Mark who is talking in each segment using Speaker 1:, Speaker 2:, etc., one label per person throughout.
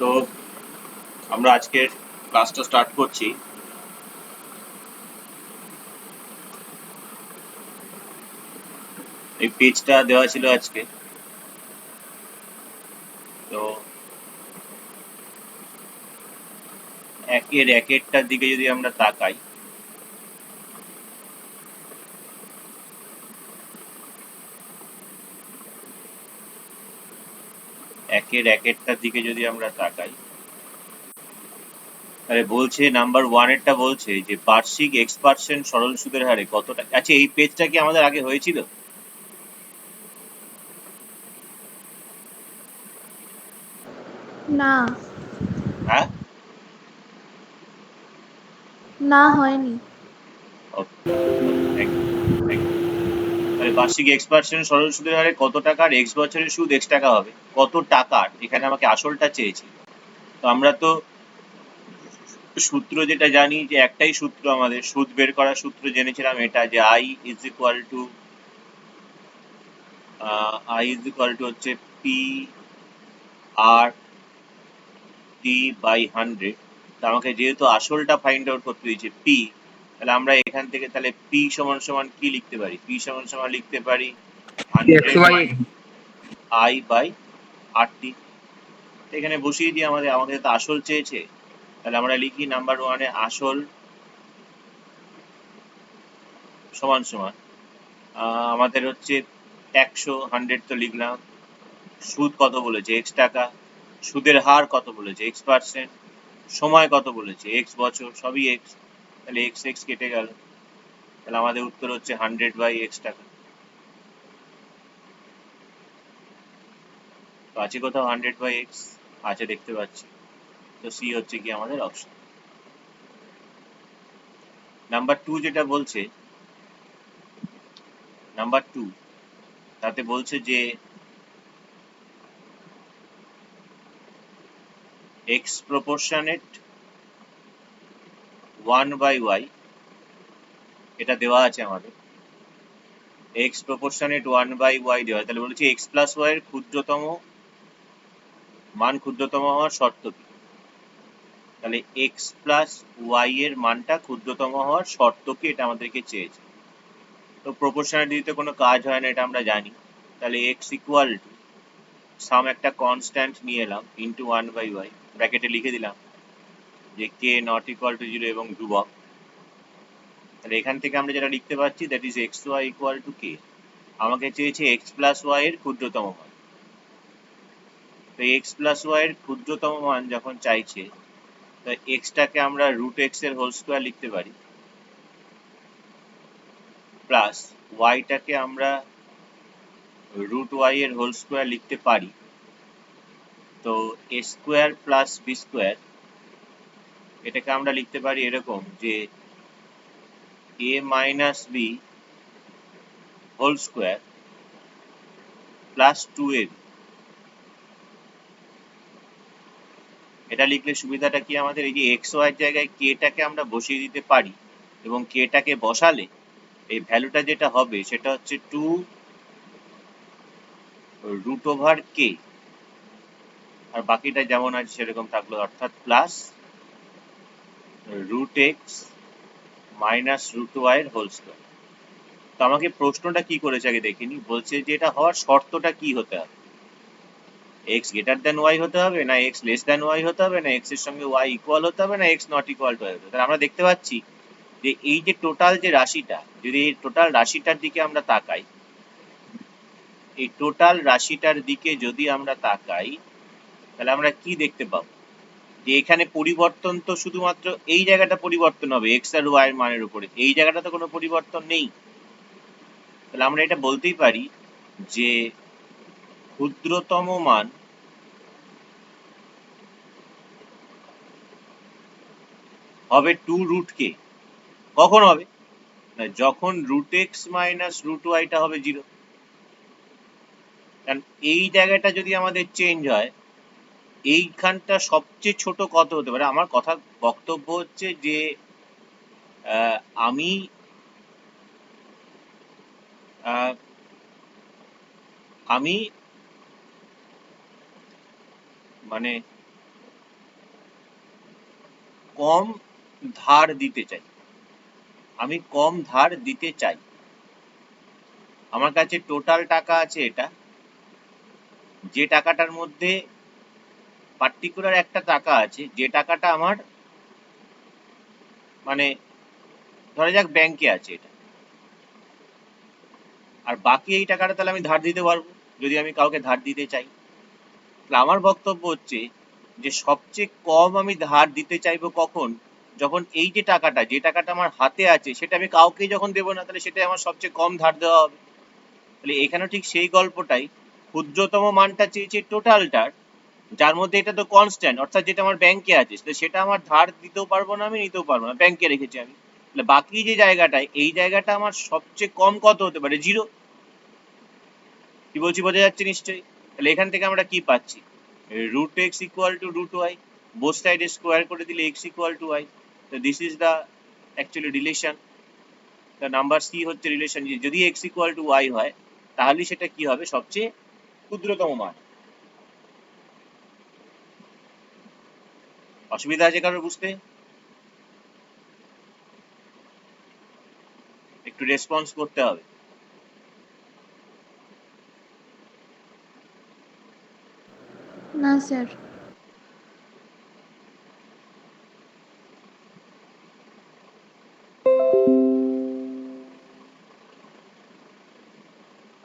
Speaker 1: তো আমরা আজকের ক্লাসটা স্টার্ট করছি। এই পেজটা দেওয়া ছিল আজকে, তো একের একেরটার দিকে যদি আমরা তাকাই, একের একেরটার দিকে যদি আমরা তাকাই, তাহলে বলছে নাম্বার 1 এরটা বলছে যে বার্ষিক X% সরল সুদের হারে কত টাকা। আচ্ছা, এই পেজটা কি আমাদের আগে হয়েছিল?
Speaker 2: না,
Speaker 1: হ্যাঁ,
Speaker 2: না হয়নি।
Speaker 1: তাহলে বার্ষিক X% সরল সুদের হারে কত টাকার X বছরের সুদ X টাকা হবে? কত টাকার, এখানে আমাকে আসলটা চেয়েছে। তো আমরা তো সূত্র যেটা জানি, যে একটাই সূত্র, আমাদের সুদ বের করার সূত্র জেনেছিলাম এটা, যে I ইজ ইকুয়াল টু হচ্ছে পি আর টি বাই 100। তো আমাকে যেহেতু আসলটা ফাইন্ড আউট করতে দিয়েছে পি, তাহলে আমরা এখান থেকে তাহলে পি সমান সমান কি লিখতে পারি? পি সমান সমান লিখতে পারি 100 I বাই আর টি। এখানে বসিয়ে দিয়ে আমাদের তো আসল চেয়েছে, তাহলে আমরা লিখি নাম্বার 1 এ আসল সমান সমান আমাদের হচ্ছে 100 তো লিখলাম। সুদ কত বলেছে? X টাকা। সুদের হার কত বলেছে? X%। সময় কত বলেছে? X বছর। সবই X, তাহলে X X কেটে গেল, তাহলে আমাদের উত্তর হচ্ছে 100/X টাকা। তো আছে কোথাও 100/X? আছে, দেখতে পাচ্ছি। তো সি হচ্ছে কি আমাদের অপশন। নাম্বার 2 যেটা বলছে, নাম্বার 2 তাতে বলছে যে X প্রপোর্শনেট 1/Y, এটা দেওয়া আছে আমাদের। X প্রপোর্শনেট 1/Y দেওয়া, তাহলে বলেছে X প্লাস Y এর ক্ষুদ্রতম মান ক্ষুদ্রতম হওয়ার শর্ত কি? তাহলে X প্লাস Y এর মানটা ক্ষুদ্রতম হওয়ার শর্ত কি, এটা আমাদেরকে চেয়েছে। তো প্রপোর্শনালিটিতে কোনো কাজ হয় না, এটা আমরা জানি। তাহলে X ইকুয়াল টু সাম একটা কনস্ট্যান্ট নিয়ে এলাম ইন্টু 1/Y, ব্র্যাকেটে লিখে দিলাম যে K নট ইকুয়াল টু 0 এবং ধ্রুবক। তাহলে এখান থেকে আমরা যেটা লিখতে পারছি, that is XY equal to K। আমাকে চেয়েছে X প্লাস Y এর ক্ষুদ্রতম মান। তো X প্লাস Y এর ক্ষুদ্রতম মান যখন চাইছে, তো X টাকে আমরা √X এর হোল স্কোয়ার লিখতে পারি, প্লাস Y টাকে আমরা √Y এর হোল স্কোয়ার লিখতে পারি। তো a square plus B square, এটাকে আমরা লিখতে পারি এরকম যে a minus B whole square plus 2ab। এটা লিখলে সুবিধাটা কি আমাদের, এই যে এক্স ওয়াই এর জায়গায় কে টাকে আমরা বসিয়ে দিতে পারি, এবং কে টাকে বসালে এই ভ্যালুটা যেটা হবে সেটা হচ্ছে 2√k, আর বাকিটা যেমন আছে সেরকম থাকলো, অর্থাৎ প্লাস √x মাইনাস √y এর হোল স্কোয়ার। তো আমাকে প্রশ্নটা কি করেছে আগে দেখিনি, বলছে যে এটা হওয়ার শর্তটা কি হতে হবে? x গ্রেটার দ্যান y হতে হবে, না x লেস দ্যান y হতে হবে, না x এর সঙ্গে y ইকুয়াল হতে হবে, না x not equal to y হতে হবে। তাহলে আমরা দেখতে পাচ্ছি যে এই যে টোটাল যে রাশিটা, যদি এই টোটাল রাশিটার দিকে আমরা তাকাই, এই টোটাল রাশিটার দিকে যদি আমরা তাকাই, তাহলে আমরা কি দেখতে পাবো, যে এখানে পরিবর্তন তো শুধুমাত্র এই জায়গাটা পরিবর্তন হবে x আর y এর মানের উপরে, এই জায়গাটা তো কোনো পরিবর্তন নেই। তাহলে আমরা এটা বলতেই পারি যে ক্ষুদ্রতম মান হবে 2√k। কখন হবে? না, যখন √x মাইনাস √y টা হবে 0। কারণ এই জায়গাটা যদি আমাদের চেঞ্জ হয়, এইখানটা সবচেয়ে ছোট কত হতে পারে? আমার কথা বক্তব্য হচ্ছে যে আমি আমি মানে কম ধার দিতে চাই, আমি কম ধার দিতে চাই। আমার কাছে টোটাল টাকা আছে এটা, যে টাকাটার মধ্যে পার্টিকুলার একটা টাকা আছে, যে টাকাটা আমার মানে ধরা যাক ব্যাংকে আছে এটা, আর বাকি এই টাকাটা তাহলে আমি ধার দিতে পারবো যদি আমি কাউকে ধার দিতে চাই। তাহলে আমার বক্তব্য হচ্ছে যে সবচেয়ে কম আমি ধার দিতে চাইবো কখন, যখন এই যে টাকাটা, যে টাকাটা আমার হাতে আছে সেটা আমি কাউকে যখন দেবো না, তাহলে সেটাই আমার সবচেয়ে কম ধার দেওয়া হবে। তাহলে এখানেও ঠিক সেই গল্পটাই, ক্ষুদ্রতম মানটা চেয়েছে টোটালটার, যার মধ্যে এটা তো কনস্ট্যান্ট, অর্থাৎ যেটা আমার ব্যাংকে আছে সেটা আমার ধার দিতেও পারবো না, আমি নিতেও পারবো না, ব্যাংকে রেখেছি আমি। তাহলে বাকি যে জায়গাটায়, এই জায়গাটা আমার সবচেয়ে কম কত হতে পারে, 0। কি বলছি বোঝা যাচ্ছে নিশ্চয়ই? তাহলে এখান থেকে আমরা কি পাচ্ছি, root x equal to root y, both side square করে দিলে x equal to y. So this is the actually relation. The number c হচ্ছে রিলেশন, যদি x equal to y হয় তাহলে সেটা কি হবে, সবচেয়ে ক্ষুদ্রতম মান। অসুবিধা আছে কারোর বুঝতে? একটু রেসপন্স করতে হবে।
Speaker 2: না স্যার।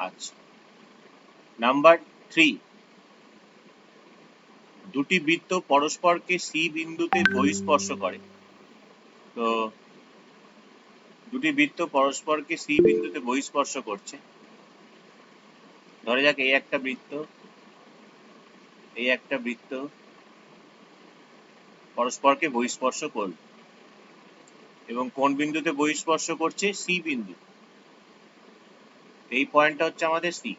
Speaker 1: আচ্ছা, নাম্বার 3, দুটি বৃত্ত পরস্পরকে সি বিন্দুতে বহিঃস্পর্শ করে। তো দুটি বৃত্ত পরস্পরকে সি বিন্দুতে বহিঃস্পর্শ করছে। ধরে যাক এই একটা বৃত্ত, এই একটা বৃত্ত পরস্পরকে বহিঃস্পর্শ করল, এবং কোন বিন্দুতে বহিঃস্পর্শ করছে, সি বিন্দু। এই পয়েন্টটা হচ্ছে আমাদের সি।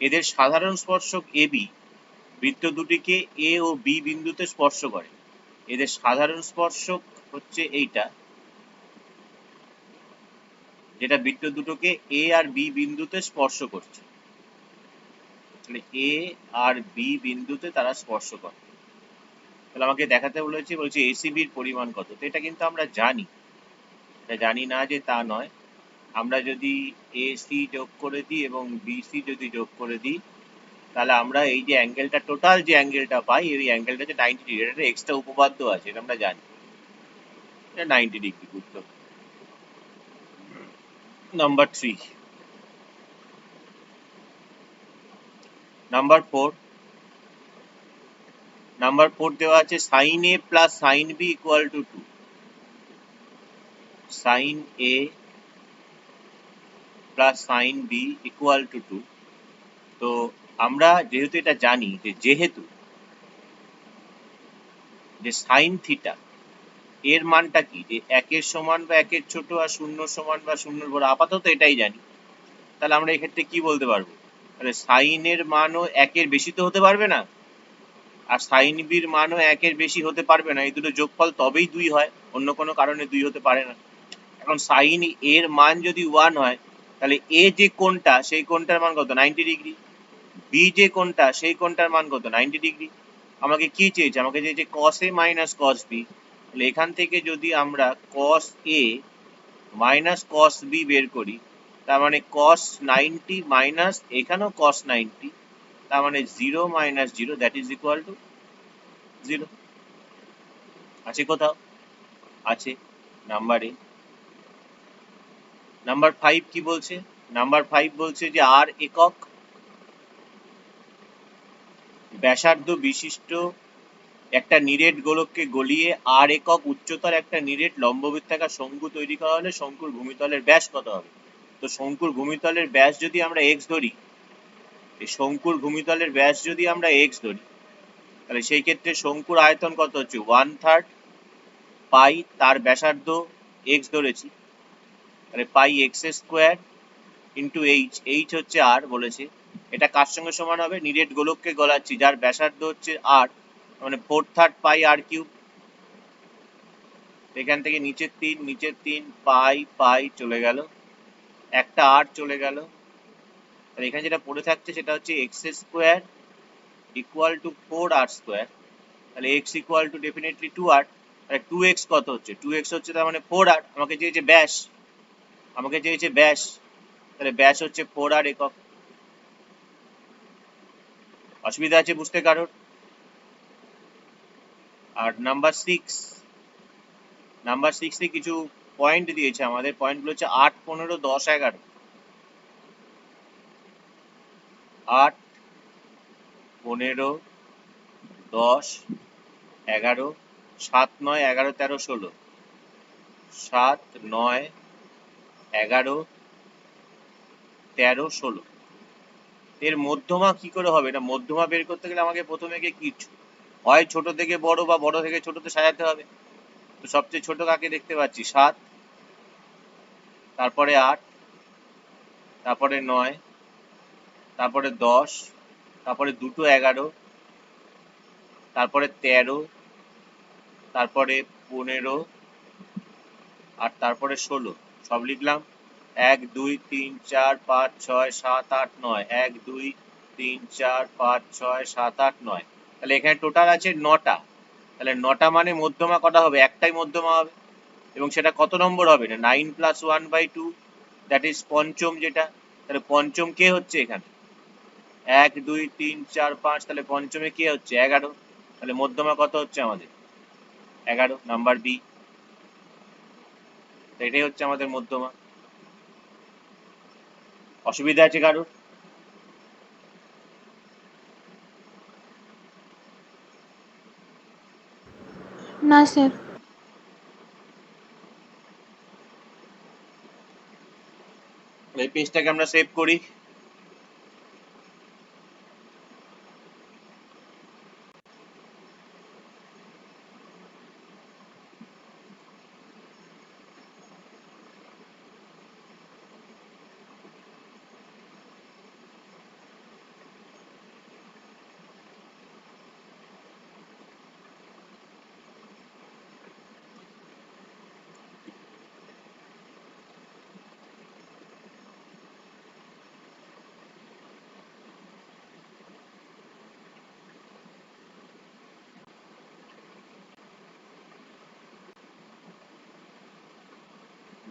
Speaker 1: এদের সাধারণ স্পর্শক এবি বৃত্ত দুটিকে এ ও বি বিন্দুতে স্পর্শ করে। এদের সাধারণ স্পর্শক হচ্ছে এইটা, যেটা বৃত্ত দুটোকে এ আর বি বিন্দুতে স্পর্শ করছে। তাহলে এ আর বি বিন্দুতে তারা স্পর্শ করে। তাহলে আমাকে দেখাতে বলেছে, বলছে এসিবির পরিমাণ কত। তো এটা কিন্তু আমরা জানি, এটা জানি না যে তা নয়। আমরা যদি এসি যোগ করে দিই এবং বিসি যদি যোগ করে দিই, তাহলে আমরা এই যে অ্যাঙ্গেলটা, টোটাল যে অ্যাঙ্গেলটা পাই, এই অ্যাঙ্গেলটা হচ্ছে 90 ডিগ্রি। এটা এক্সট্রা উপপাদ্য আছে, এটা আমরা জানি, এটা 90 ডিগ্রি উত্তর। নাম্বার 3, নাম্বার 4, নাম্বার 4 দেওয়া আছে sine A plus sine B equal to 2। Sine A plus sine B equal to 2। তো আমরা যেহেতু এটা জানি যেহেতু যে সাইন থিটা এর মানটা কি, যে 1-এর সমান বা 1-এর ছোট, আর 0 সমান বা 0-এর বড়, আপাতত এটাই জানি। তাহলে আমরা এক্ষেত্রে কি বলতে পারবো, তাহলে সাইন এর মানও 1-এর বেশি তো হতে পারবে না, আর সাইন বির মানও 1-এর বেশি হতে পারবে না। এই দুটো যোগফল তবেই 2 হয়, অন্য কোনো কারণে 2 হতে পারে না। এখন সাইন এর মান যদি 1 হয়, তাহলে এ যে কোণটা, সেই কোণটার মান কত, 90 ডিগ্রি। বি যে কোণটা, সেই কোণটার মান কত, 90 ডিগ্রি। আমাকে কি চেয়েছে, আমাকে চেয়েছে cos a minus cos b। তাহলে এখান থেকে যদি আমরা cos a minus cos b বের করি, তার মানে cos 90 মাইনাস এখানেও cos 90, তার মানে 0 minus 0 that is equal to 0। আছে কোথাও? আছে, নাম্বারে। নাম্বার 5 কি বলছে, নাম্বার 5 বলছে যে আর একক ব্যাসার্ধ বিশিষ্ট একটা নিরেট গোলককে গলিয়ে আর একক উচ্চতার একটা নিরেট লম্ববৃত্তাকার শঙ্কু তৈরি করা হলে শঙ্কুর ভূমিতলের ব্যাস কত হবে। তো শঙ্কুর ভূমিতলের ব্যাস যদি আমরা এক্স ধরি, এই শঙ্কুর ভূমিতলের ব্যাস যদি আমরা এক্স ধরি, তাহলে সেই ক্ষেত্রে শঙ্কুর আয়তন কত হচ্ছে, 1/3 পাই, তার ব্যাসার্ধ এক্স ধরেছি, তাহলে pi X square into H, H হচ্ছে আর বলেছে। এটা কার সঙ্গে সমান হবে, নিরেট গোলককে গলাচ্ছি যার ব্যাসার্ধ হচ্ছে আর, মানে 4/3 পাই আর কিউব। এখান থেকে নিচের 3 পাই পাই চলে গেল, একটা আর চলে গেল। তাহলে এখানে যেটা পড়ে থাকছে সেটা হচ্ছে x square equal to 4r square, তাহলে x equal to definitely 2r। তাহলে 2x কত হচ্ছে? 2x হচ্ছে তার মানে 4r। আমাকে চেয়েছে ব্যাস, আমাকে চেয়েছে ব্যাস, তাহলে ব্যাস হচ্ছে 4r একক। অসুবিধা আছে বুঝতে কারোর? আর নাম্বার 6 এ কিছু পয়েন্ট দিয়েছে আমাদের। পয়েন্টগুলো হচ্ছে 8, 15, 10, 11। 8, 15, 10, 11, 7, 9, 11, 13, 16, 7, 9, 11, 13, 16। এর মধ্যমা কি করে হবে? এটা মধ্যমা বের করতে গেলে আমাকে প্রথমে কি হয় ছোট থেকে বড় বা বড় থেকে ছোটতে সাজাতে হবে। তো সবচেয়ে ছোট কাকে দেখতে পাচ্ছি? 7, তারপরে 8, তারপরে 9, তারপরে 10, তারপরে দুটো 11, তারপরে 13, তারপরে 15, আর তারপরে 16। সব লিখলাম। 1, 2, 3, 4, 5, 6, 7, 8, 9। 1, 2, 3, 4, 5, 6, 7, 8, 9। তাহলে এখানে টোটাল আছে 9টা। তাহলে 9টা মানে মধ্যমা কটা হবে? একটাই মধ্যমা হবে। এবং সেটা কত নম্বর হবে? না 9 + 1/2, দ্যাট ইজ পঞ্চম যেটা। তাহলে পঞ্চম কে হচ্ছে এখানে? 1, 2, 3, 4, 5। তাহলে পঞ্চমে কে হচ্ছে? 11। তাহলে মধ্যমা কত হচ্ছে আমাদের? 11, নাম্বার বি। এটাই হচ্ছে আমাদের মধ্যমা। অসুবিধা আছে কারোর?
Speaker 2: না স্যার।
Speaker 1: এই পেজটাকে আমরা সেভ করি।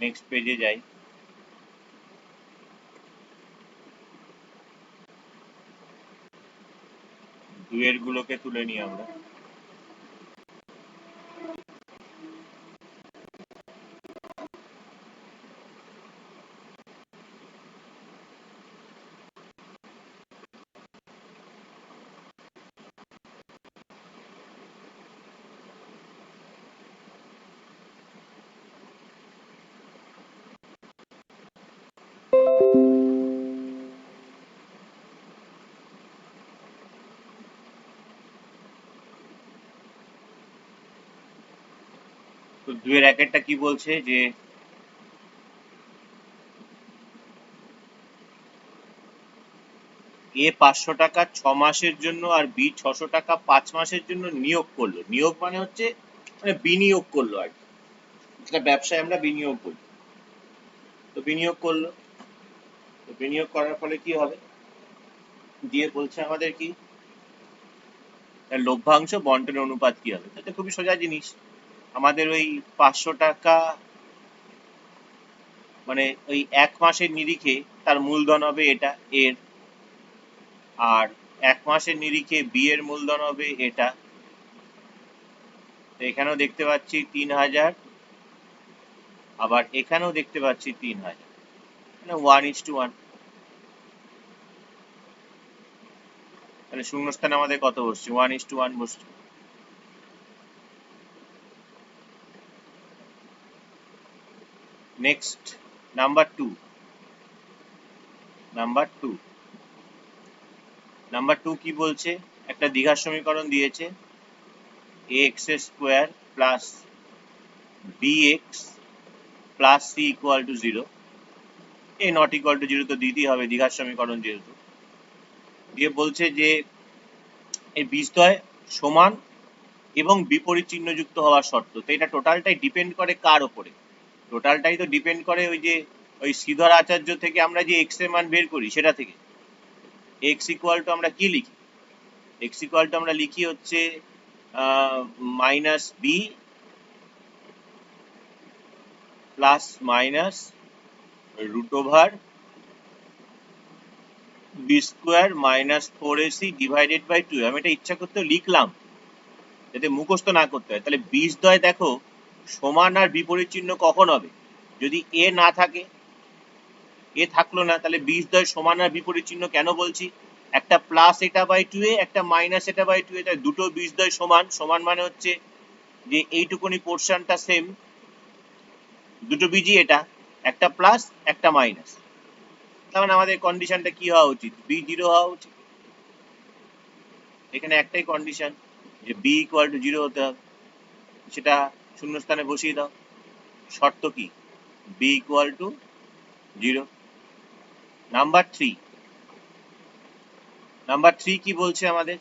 Speaker 1: নেক্সট পেজে যাই। দুয়ের গুলোকে তুলে নিই আমরা। তো দুয়ের একেরটা কি বলছে? যে এ 500 টাকা 6 মাসের জন্য আর বি 600 টাকা 5 মাসের জন্য নিয়োগ করলো। নিয়োগ মানে হচ্ছে মানে বিনিয়োগ করলো আর কি। যেটা ব্যবসায় আমরা বিনিয়োগ করি। তো বিনিয়োগ করলো। তো বিনিয়োগ করার ফলে কি হবে? দিয়ে বলছে আমাদের কি লভ্যাংশ বন্টনের অনুপাত কি হবে। এটা খুবই সোজা জিনিস। আমাদের ওই 500 টাকা মানে ওই 1 মাসের নিরিখে তার মূলধন হবে এটা এর, আর 1 মাসের নিরিখে বি এর মূলধন হবে এটা। তো এখানেও দেখতে পাচ্ছি 3000, আবার এখানেও দেখতে পাচ্ছি 3000, মানে 1:1। তাহলে শূন্যস্থানে আমাদের কত বসছে? 1:1 বসছে। Next number 2। নাম্বার 2 কি বলছে? একটা দ্বিঘাত সমীকরণ দিয়েছে, ax square plus bx plus c equal to 0। A not equal to 0 তো দিতেই হবে, দ্বিঘাত সমীকরণ যেহেতু। দিয়ে বলছে যে এই বীজদ্বয় সমান এবং বিপরীত চিহ্নযুক্ত হওয়ার শর্ত। তো এটা টোটালটাই ডিপেন্ড করে কার ওপরে? টোটালটাই তো ডিপেন্ড করে ওই যে ওই শ্রীধর আচার্য থেকে আমরা যে এক্স এর মান বের করি সেটা থেকে। এক্স ইকুয়াল টু আমরা কি লিখি? এক্স ইকুয়াল টু আমরা লিখি হচ্ছে minus B plus minus root over B square minus 4ac divided by 2। আমি এটা ইচ্ছা করতে লিখলাম যাতে মুখস্থ না করতে হয়। তাহলে বীজদ্বয় দেখো সমান আর বিপরীত চিহ্ন কখন হবে? যদি এ না থাকে, এ থাকলো না, তাহলে বীজদ্বয় সমান আর বিপরীত চিহ্ন কেন বলছি? একটা প্লাস এটা বাই 2a, একটা মাইনাস এটা বাই 2a, তাই দুটো বীজদ্বয় সমান। সমান মানে হচ্ছে যে এইটুকুনি পোর্শনটা সেম, দুটো বীজই এটা, একটা প্লাস একটা মাইনাস। তার মানে আমাদের কন্ডিশনটা কি হওয়া উচিত? বি জিরো হওয়া উচিত। এখানে একটাই কন্ডিশন যে বি ইকুয়াল টু জিরো হতে হবে, সেটা শূন্যস্থানে বসিয়ে দাও। শর্ত কি? B equal to zero. Number three কি বলছে আমাদের?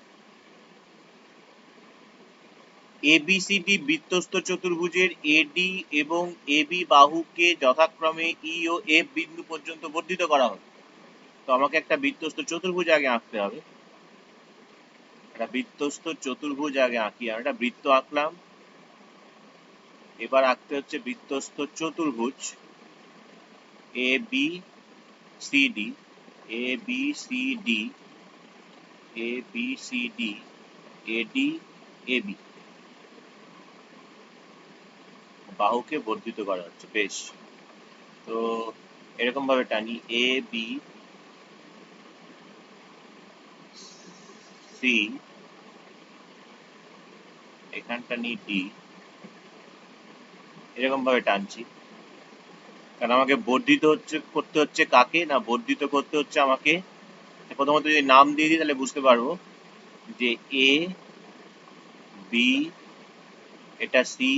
Speaker 1: এবিসিডি বৃত্তস্থ চতুর্ভুজের এডি এবং এবি বাহুকে যথাক্রমে ই ও এফ বিন্দু পর্যন্ত বর্ধিত করা হবে। তো আমাকে একটা বৃত্তস্থ চতুর্ভুজ আগে আঁকতে হবে। একটা বৃত্তস্থ চতুর্ভুজ আগে আঁকি। আর একটা বৃত্ত আঁকলাম। এবার আঁকতে হচ্ছে বৃত্তস্থ চতুর্ভুজ A B C D, A B C D, A B C D, eddy AB বাহুকে বর্ধিত করা হচ্ছে। বেশ, তো এরকম ভাবে টানি এ বি সি, এখানটা নি ডি, এরকম ভাবে টানছি। কারণ আমাকে বর্ধিত করতে হচ্ছে কাকে? না, বর্ধিত করতে হচ্ছে আমাকে, প্রথমত যদি নাম দিয়ে দিই তাহলে বুঝতে পারবো যে এ বি, এটা সি,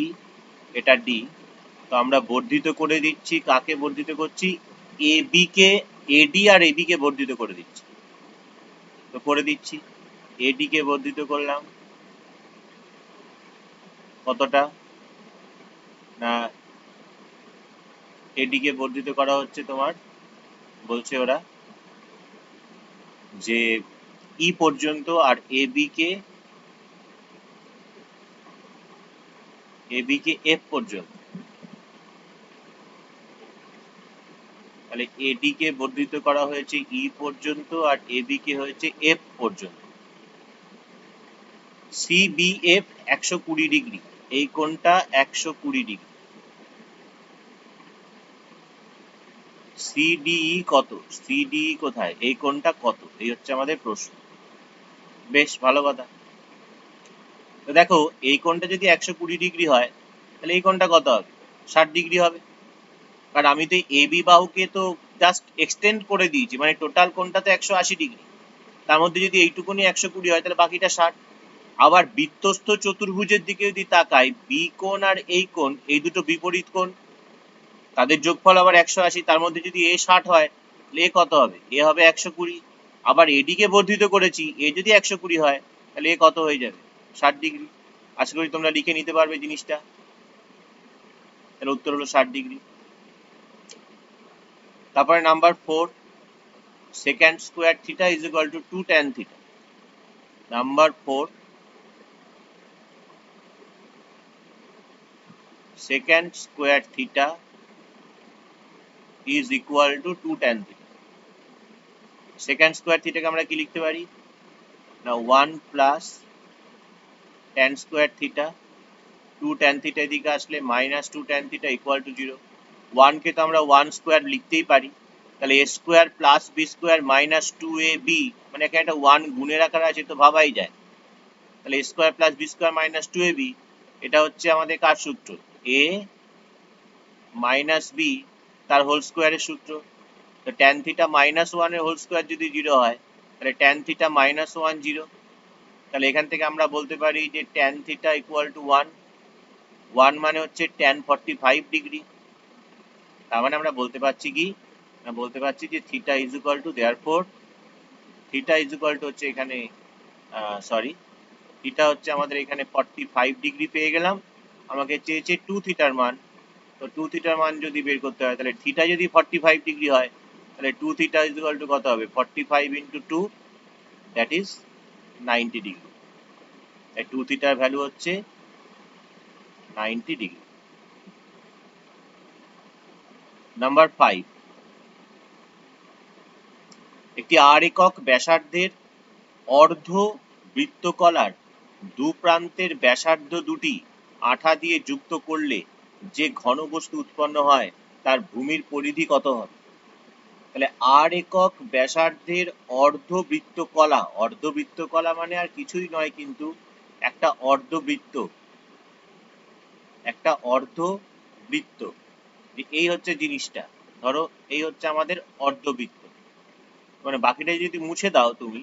Speaker 1: এটা ডি। তো আমরা বর্ধিত করে দিচ্ছি কাকে? বর্ধিত করছি A B K, eddy R AB কে বর্ধিত করে দিচ্ছি। তো করে দিচ্ছি, এডি কে বর্ধিত করলাম কতটা? না, এডি কে বর্ধিত করা হচ্ছে তোমার, বলছে ওরা যে ই পর্যন্ত, আর এবি কে এফ পর্যন্ত। তাহলে এডি কে বর্ধিত করা হয়েছে ই পর্যন্ত আর এবি কে হয়েছে এফ পর্যন্ত। সিবিএফ 120 ডিগ্রি, এই কোণটা 120 ডিগ্রি। সিডিই কত? সিডিই কোথায়? এই কোণটা কত? এই হচ্ছে আমাদের প্রশ্ন। বেশ ভালো কথা। তো দেখো এই কোণটা যদি 120 ডিগ্রি হয় তাহলে এই কোণটা কত হবে? 60 ডিগ্রি হবে। কারণ আমি তো এবি বাহুকে তো জাস্ট এক্সটেন্ড করে দিয়েছি, মানে টোটাল কোণটা তো 180 ডিগ্রি, তার মধ্যে যদি এইটুকুনি 120 হয় তাহলে বাকিটা 60। আবার বৃত্তস্থ চতুর্ভুজের দিকে যদি তাকাই, বি কোণ আর এই কোণ, এই দুটো বিপরীত কোণ, তাদের যোগফল আবার 180। তার মধ্যে যদি এ 60 হয় তাহলে এ কত হবে? এ হবে 120। আবার এদিকে বর্ধিত করেছি, এ যদি 120 হয় তাহলে এ কত হয়ে যাবে? 60 ডিগ্রি। আশা করি তোমরা লিখে নিতে পারবে জিনিসটা। তাহলে উত্তর হলো 60 ডিগ্রি। তারপরে number 4, secant square theta is equal to 2 tan theta. Number 4, secant square theta is equal to 2 tan theta. Secant square theta কে আমরা কি লিখতে পারি? না 1 plus tan square theta, 2 tan theta এদিকে আসলে minus 2 tan theta equal to 0. 1 কে তো আমরা 1 square লিখতেই পারি। তাহলে a square plus b square minus 2ab, মানে এখানে একটা 1 গুণের আকারে আছে, তো ভাবাই যায়। তাহলে a square plus b square minus 2ab, এটা হচ্ছে আমাদের কার সূত্র? a মাইনাস বি তার হোল স্কোয়ারের সূত্র। তো ট্যান থিটা মাইনাস ওয়ানের হোল স্কোয়ার যদি 0 হয় তাহলে ট্যান থিটা মাইনাস 1 0। তাহলে এখান থেকে আমরা বলতে পারি যে ট্যান থিটা ইকুয়াল টু 1। 1 মানে হচ্ছে ট্যান 45 ডিগ্রি। তার মানে আমরা বলতে পারছি কি? না, বলতে পারছি যে theta is equal two, therefore theta is equal two হচ্ছে এখানে, সরি, থিটা হচ্ছে আমাদের এখানে 45 ডিগ্রি পেয়ে গেলাম। আমাকে চেয়েছে 2 থিটার মান। তো 2 থিটার মান যদি বের করতে হয় তাহলে থিটা যদি 45 ডিগ্রি হয় তাহলে 2 থিটা ইজ ইকুয়াল টু কত হবে? 45 ইন্টু 2, দ্যাট ইজ 90 ডিগ্রি। তাই 2 থিটার ভ্যালু হচ্ছে 90 ডিগ্রি। নাম্বার 5, একটি আর একক ব্যাসার্ধের অর্ধ বৃত্তকলার দু প্রান্তের ব্যাসার্ধ দুটি আঠা দিয়ে যুক্ত করলে যে ঘনবস্তু উৎপন্ন হয় তার ভূমির পরিধি কত হবে? তাহলে আর একক ব্যাসার্ধের অর্ধবৃত্তকলা, অর্ধবৃত্তকলা মানে আর কিছুই নয় কিন্তু একটা অর্ধবৃত্ত, একটা অর্ধবৃত্ত। এই হচ্ছে জিনিসটা, ধরো এই হচ্ছে আমাদের অর্ধবৃত্ত, মানে বাকিটা যদি মুছে দাও তুমি,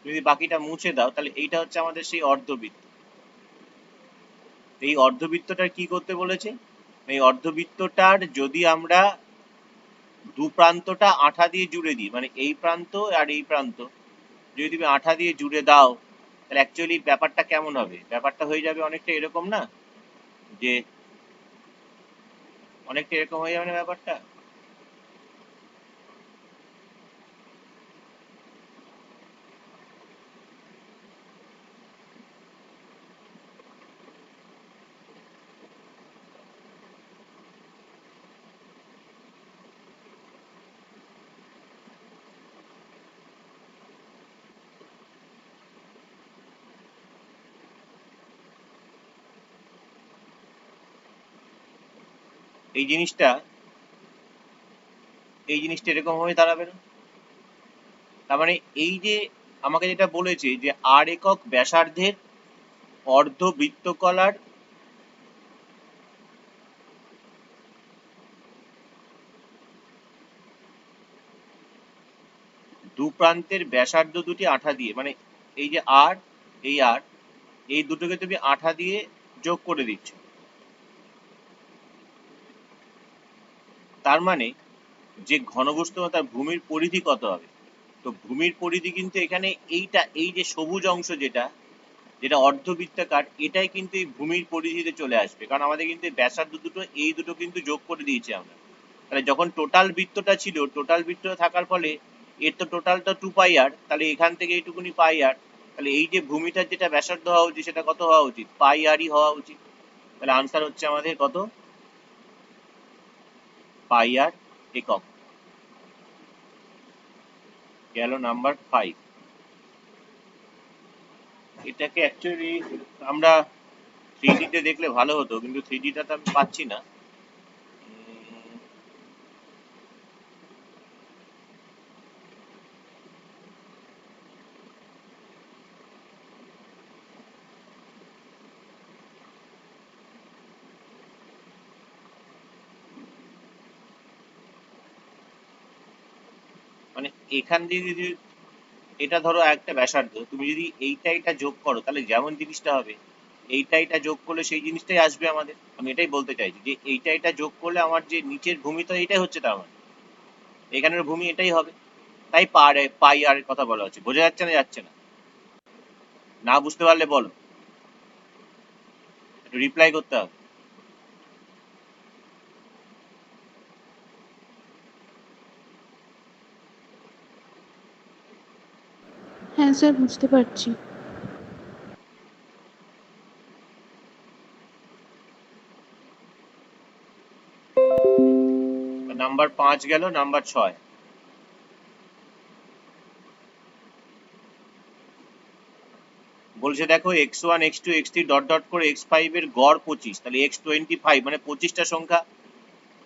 Speaker 1: যদি বাকিটা মুছে দাও তাহলে এইটা হচ্ছে আমাদের সেই অর্ধবৃত্ত। এই অর্ধবৃত্তটার কি করতে বলেছে? এই অর্ধবৃত্তটার যদি আমরা দু প্রান্তটা আঠা দিয়ে জুড়ে দিই, মানে এই প্রান্ত আর এই প্রান্ত যদি তুমি আঠা দিয়ে জুড়ে দাও, তাহলে অ্যাকচুয়ালি ব্যাপারটা কেমন হবে? ব্যাপারটা হয়ে যাবে অনেকটা এরকম না, যে অনেকটা এরকম হয়ে যাবে না ব্যাপারটা? এই জিনিসটা এরকম হয়ে দাঁড়াবে না? তার মানে এই যে আমাকে যেটা বলেছে যে আর একক ব্যাসার্ধের অর্ধবৃত্তকলার দু প্রান্তের ব্যাসার্ধ দুটি আঠা দিয়ে, মানে এই যে আর, এই আর, এই দুটোকে তুমি আঠা দিয়ে যোগ করে দিচ্ছ। তার মানে যে ঘনবস্তু তার ভূমির পরিধি কত হবে? তো ভূমির পরিধি কিন্তু এখানে এইটা, এই যে সবুজ অংশ যেটা, যেটা অর্ধবৃত্তাকার, এটাই কিন্তু এই ভূমির পরিধিতে চলে আসবে, কারণ আমাদের কিন্তু ব্যাসার্ধ দুটো, এই দুটো কিন্তু যোগ করে দিয়েছি আমরা। তাহলে যখন টোটাল বৃত্তটা ছিল, টোটাল বৃত্ত থাকার ফলে এর তো টোটালটা 2 পাই আর, তাহলে এখান থেকে এইটুকুনি পাই আর, তাহলে এই যে ভূমিটার যেটা ব্যাসার্ধ হওয়া উচিত সেটা কত হওয়া উচিত? পাই আরই হওয়া উচিত। তাহলে আনসার হচ্ছে আমাদের কত? পাই আর একক। গেল নাম্বার 5। এটাকে অ্যাকচুয়ালি আমরা 3D তে দেখলে ভালো হতো, কিন্তু 3D টা তো আমি পাচ্ছি না। মানে এখান দিয়ে যদি এটা ধরো একটা ব্যাসার্ধ, তুমি যদি এইটা এটা যোগ করো তাহলে যেমন জিনিসটা হবে, এইটা এটা যোগ করলে সেই জিনিসটাই আসবে আমাদের। আমি এটাই বলতে চাইছি যে এইটা এটা যোগ করলে আমার যে নিচের ভূমি তো এটাই হচ্ছে, তার মানে এখানের ভূমি এটাই হবে। তাই পাই আর কথা বলা হচ্ছে। বোঝা যাচ্ছে না? যাচ্ছে না? না বুঝতে পারলে বলো, একটু রিপ্লাই করতে হবে।
Speaker 2: হ্যাঁ স্যার, বুঝতে পারছি।
Speaker 1: নাম্বার 5 গেল। নাম্বার 6, বলছে দেখো x1 x2 x3 dot dot করে x5 এর গড় 25, তাহলে x25 মানে 25টা সংখ্যা।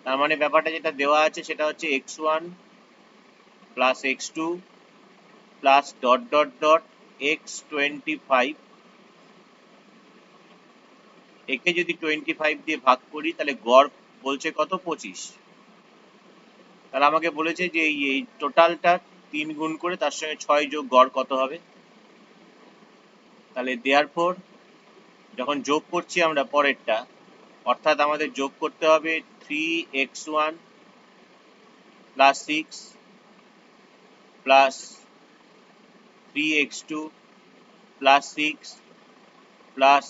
Speaker 1: তার মানে ব্যাপারটা যেটা দেওয়া আছে সেটা হচ্ছে x1 plus x2 plus dot dot dot x25, একে যদি 25 দিয়ে ভাগ করি তাহলে গড় বলছে কত? 25। তাহলে আমাকে বলেছে যে এই টোটালটা 3 গুণ করে তার সঙ্গে 6 যোগ গড় কত হবে। তাহলে দেয়ারফর যখন যোগ করছি আমরা পরেরটা, অর্থাৎ আমাদের যোগ করতে হবে 3x1 plus 6 plus 3x2 plus 6 plus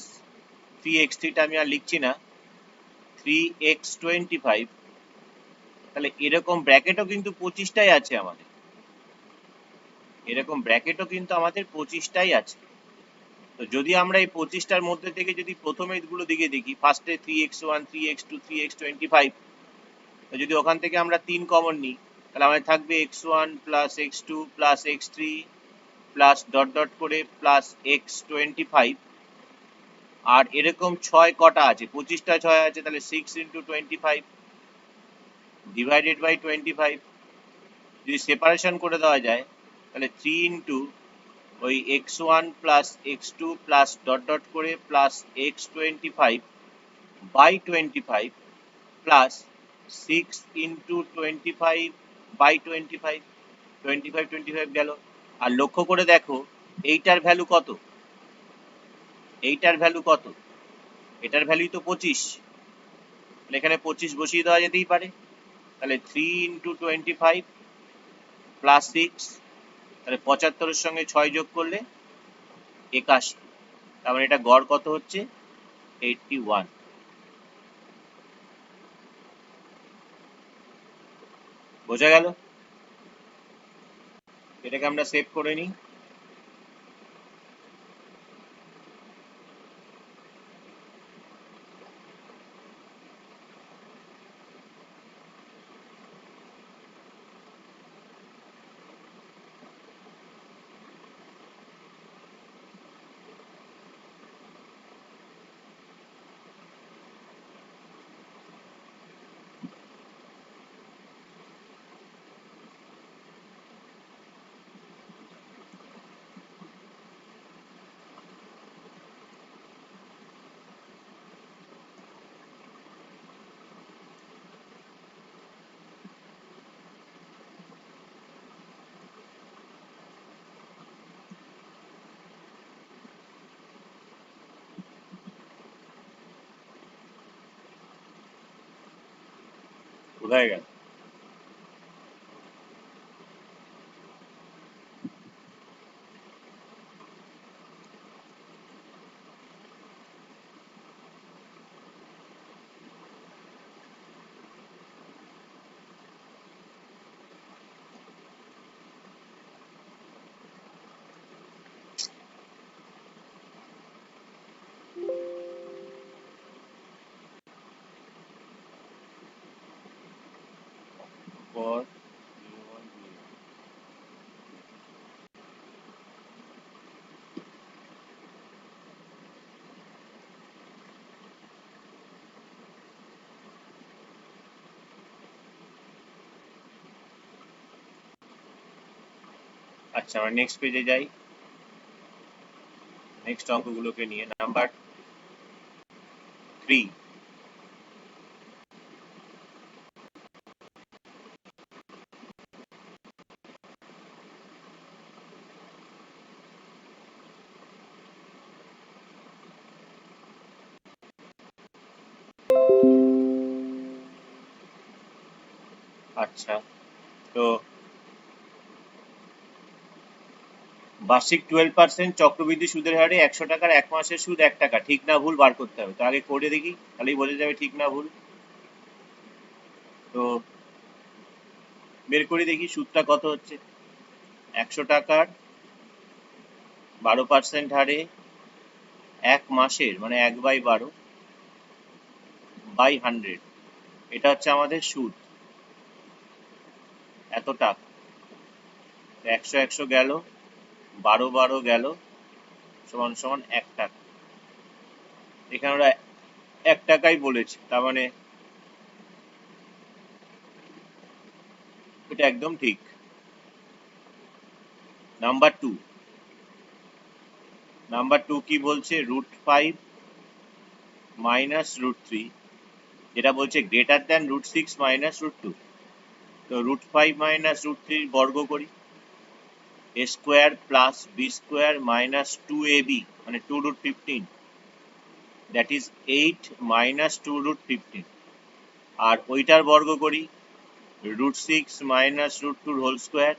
Speaker 1: 3x3 টা আমি আর লিখছি না, 3x25। তাহলে এরকম ব্র্যাকেটও কিন্তু 25টাই আছে আমাদের। এরকম ব্র্যাকেটও কিন্তু আমাদের 25টাই আছে। তো যদি আমরা এই 25টার মধ্যে থেকে যদি প্রথমে গুলো দিকে দেখি, ফার্স্টে 3x1, 3x2, 3x25, তো যদি ওখান থেকে আমরা 3 কমন নিই, তাহলে আমাদের থাকবে x1 plus x2 plus x3 plus dot dot করে প্লাস x25। আর এরকম 6 কটা আছে, 25টা 6 আছে, তাহলে 6 ইন্টু 25 ডিভাইডেড বাই 25। যদি সেপারেশন করে দেওয়া যায়, তাহলে 3 ইন্টু ওই x1 plus x2 plus dot dot করে plus x25 by 25 plus 6 into 25 by 25, 25 গেল। আর লক্ষ্য করে দেখো এইটার ভ্যালু কত, এইটার ভ্যালু কত, এটার ভ্যালু তো 25, এখানে 25 বসিয়ে দেওয়া যেতেই পারে। তাহলে 3 ইন্টু 25 প্লাস 6, তাহলে 75-এর সঙ্গে 6 যোগ করলে 81, তার মানে এটা গড় কত হচ্ছে 81। বোঝা গেল? এটাকে আমরা সেভ করে নিই। কোথায় গেল? পর আচ্ছা, আমরা নেক্সট পেজে যাই, নেক্সট অঙ্কগুলোকে নিয়ে। নাম্বার 3। আচ্ছা, তো বার্ষিক 12% চক্রবৃদ্ধি সুদের হারে 100 টাকার 1 মাসের সুদ 1 টাকা, ঠিক না ভুল বার করতে হবে। তো আগে করে দেখি, তাহলেই বোঝা যাবে ঠিক না ভুল। তো বের করে দেখি সুদটা কত হচ্ছে। 100 টাকার 12% হারে 1 মাসের, মানে 1/12 বাই 100, এটা হচ্ছে আমাদের সুদ, এত টাকা। 100 100 গেল, 12 12 গেল, সমান সমান 1 টাকা। এখানে ওরা 1 টাকাই বলেছে, তার মানে এটা একদম ঠিক। নাম্বার 2, নাম্বার 2 কি বলছে? √5 মাইনাস √3, যেটা বলছে গ্রেটার দ্যান √6 মাইনাস √2। তো √5 মাইনাস √3 বর্গ করি, a square plus b square minus 2ab, মানে 2√15, দ্যাট ইজ 8 মাইনাস 2√15। আর ওইটার বর্গ করি, √6 minus √2 whole square,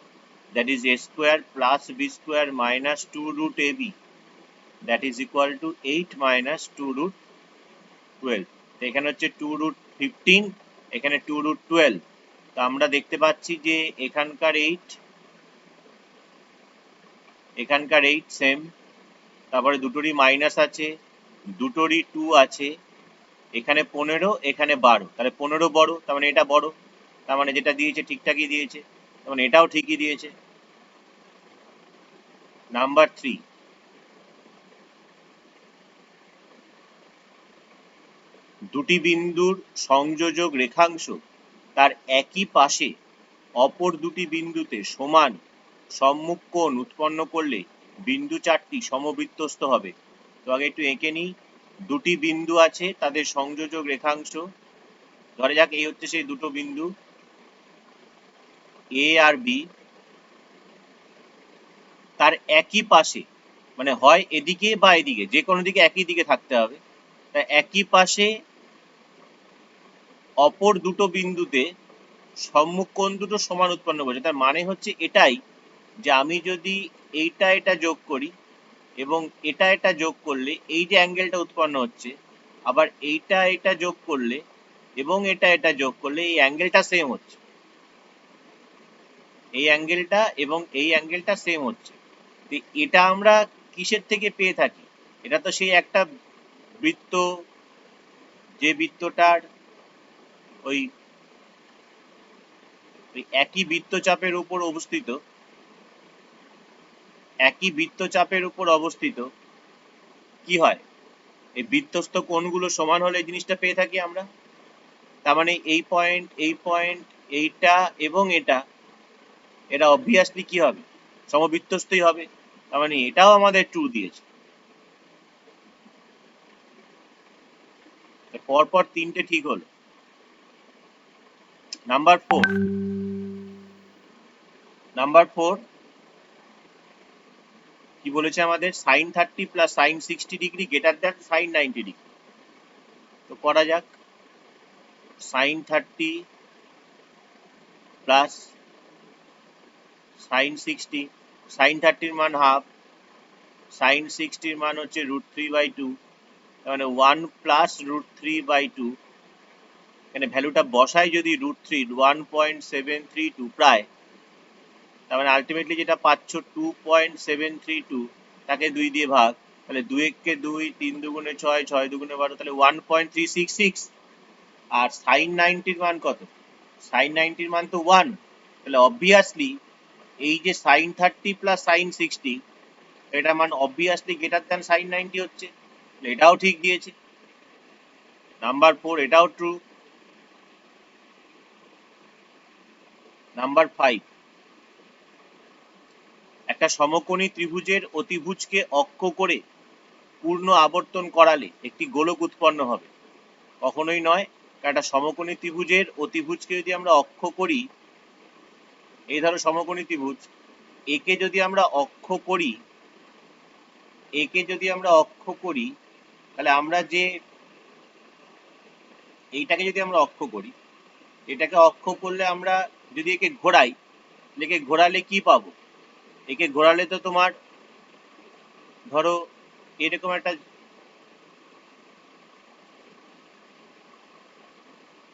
Speaker 1: that is a square plus b square minus 2√ab, that is equal to 8 minus 2√12। এখানে হচ্ছে 2√15, এখানে 2√12। তো আমরা দেখতে পাচ্ছি যে এখানকার 8, এখানকার 8 সেম, তারপরে দুটোরই মাইনাস আছে, দুটোরই 2 আছে, এখানে 15, এখানে 12, তাহলে 15 বড়, তার মানে এটা বড়, তার মানে যেটা দিয়েছে ঠিকঠাকই দিয়েছে, তার মানে এটাও ঠিকই দিয়েছে। নাম্বার 3, দুটি বিন্দুর সংযোজক রেখাংশ তার একই পাশে অপর দুটি বিন্দুতে সমান সম্মুখ কোণ উৎপন্ন করলে বিন্দু চারটি সমবৃত্তস্থ হবে। তো আগে একটু এঁকে নিই। দুটি বিন্দু আছে, তাদের সংযোজক রেখাংশ, ধরে যাক এই হচ্ছে সেই দুটো বিন্দু এ আর বি, তার একই পাশে, মানে হয় এদিকে বা এদিকে, যে কোনো দিকে একই দিকে থাকতে হবে, তা একই পাশে অপর দুটো বিন্দুতে সম্মুখ কোণ দুটো সমান উৎপন্ন করছে। তার মানে হচ্ছে এটাই যে আমি যদি এইটা এটা যোগ করি এবং এটা এটা যোগ করলে এই যে অ্যাঙ্গেলটা উৎপন্ন হচ্ছে, আবার এইটা এটা যোগ করলে এবং এটা এটা যোগ করলে এই অ্যাঙ্গেলটা সেম হচ্ছে, এই অ্যাঙ্গেলটা এবং এই অ্যাঙ্গেলটা সেম হচ্ছে। তো এটা আমরা কিসের থেকে পেয়ে থাকি? এটা তো সেই একটা বৃত্ত, যে বৃত্তটার ওই একই বৃত্তচাপের উপর অবস্থিত, একই বৃত্তচাপের উপর অবস্থিত কি হয়, এই বৃত্তস্থ কোণগুলো সমান হলে এই জিনিসটা পেয়ে থাকি আমরা। তার মানে এই পয়েন্ট, এই পয়েন্ট, এইটা এবং এটা, এটা অবভিয়াসলি কি হবে, সমবৃত্তস্থই হবে। তার মানে এটাও আমাদের ট্রু দিয়েছে। পরপর তিনটে ঠিক হলো। নাম্বার 4, নাম্বার 4 কি বলেছে আমাদের, sin 30 plus sin 60 degree greater than sin 90 degree. তো করা যাক। sin 30 প্লাস sin 60, sin 30 এর মান হাফ, sin 60 এর মান হচ্ছে √3/2, মানে 1 প্লাস √3/2, এখানে ভ্যালুটা বসাই যদি √3, 1.732 প্রায়, তার মানে আলটিমেটলি যেটা পাচ্ছ 2.732, তাকে 2 দিয়ে ভাগ, তাহলে 2 কে 2, 3 দুগুণে 6, 6 দুগুণে 12, তাহলে 1.366। আর sin 90 এর মান কত? sin 90 এর মান তো 1, তাহলে অবভিয়াসলি এই যে sin 30 প্লাস sin 60, এটা মান অবভিয়াসলি গ্রেটার দ্যান sin 90 হচ্ছে, এটাও ঠিক দিয়েছে। নাম্বার 4 এটাও ট্রু। নাম্বার 5, একটা সমকোণী ত্রিভুজের অতিভুজকে অক্ষ করে পূর্ণ আবর্তন করালে একটি গোলক উৎপন্ন হবে। কখনোই নয়, কারণ একটা সমকোণী ত্রিভুজের অতিভুজকে যদি আমরা অক্ষ করি, এই ধরো সমকোণী ত্রিভুজ, একে যদি আমরা অক্ষ করি, একে যদি আমরা অক্ষ করি, তাহলে আমরা যে এইটাকে যদি আমরা অক্ষ করি, এটাকে অক্ষ করলে আমরা যদি একে ঘোরাই, একে ঘোরালে কি পাবো? একে ঘোরালে তো তোমার ধরো এরকম একটা,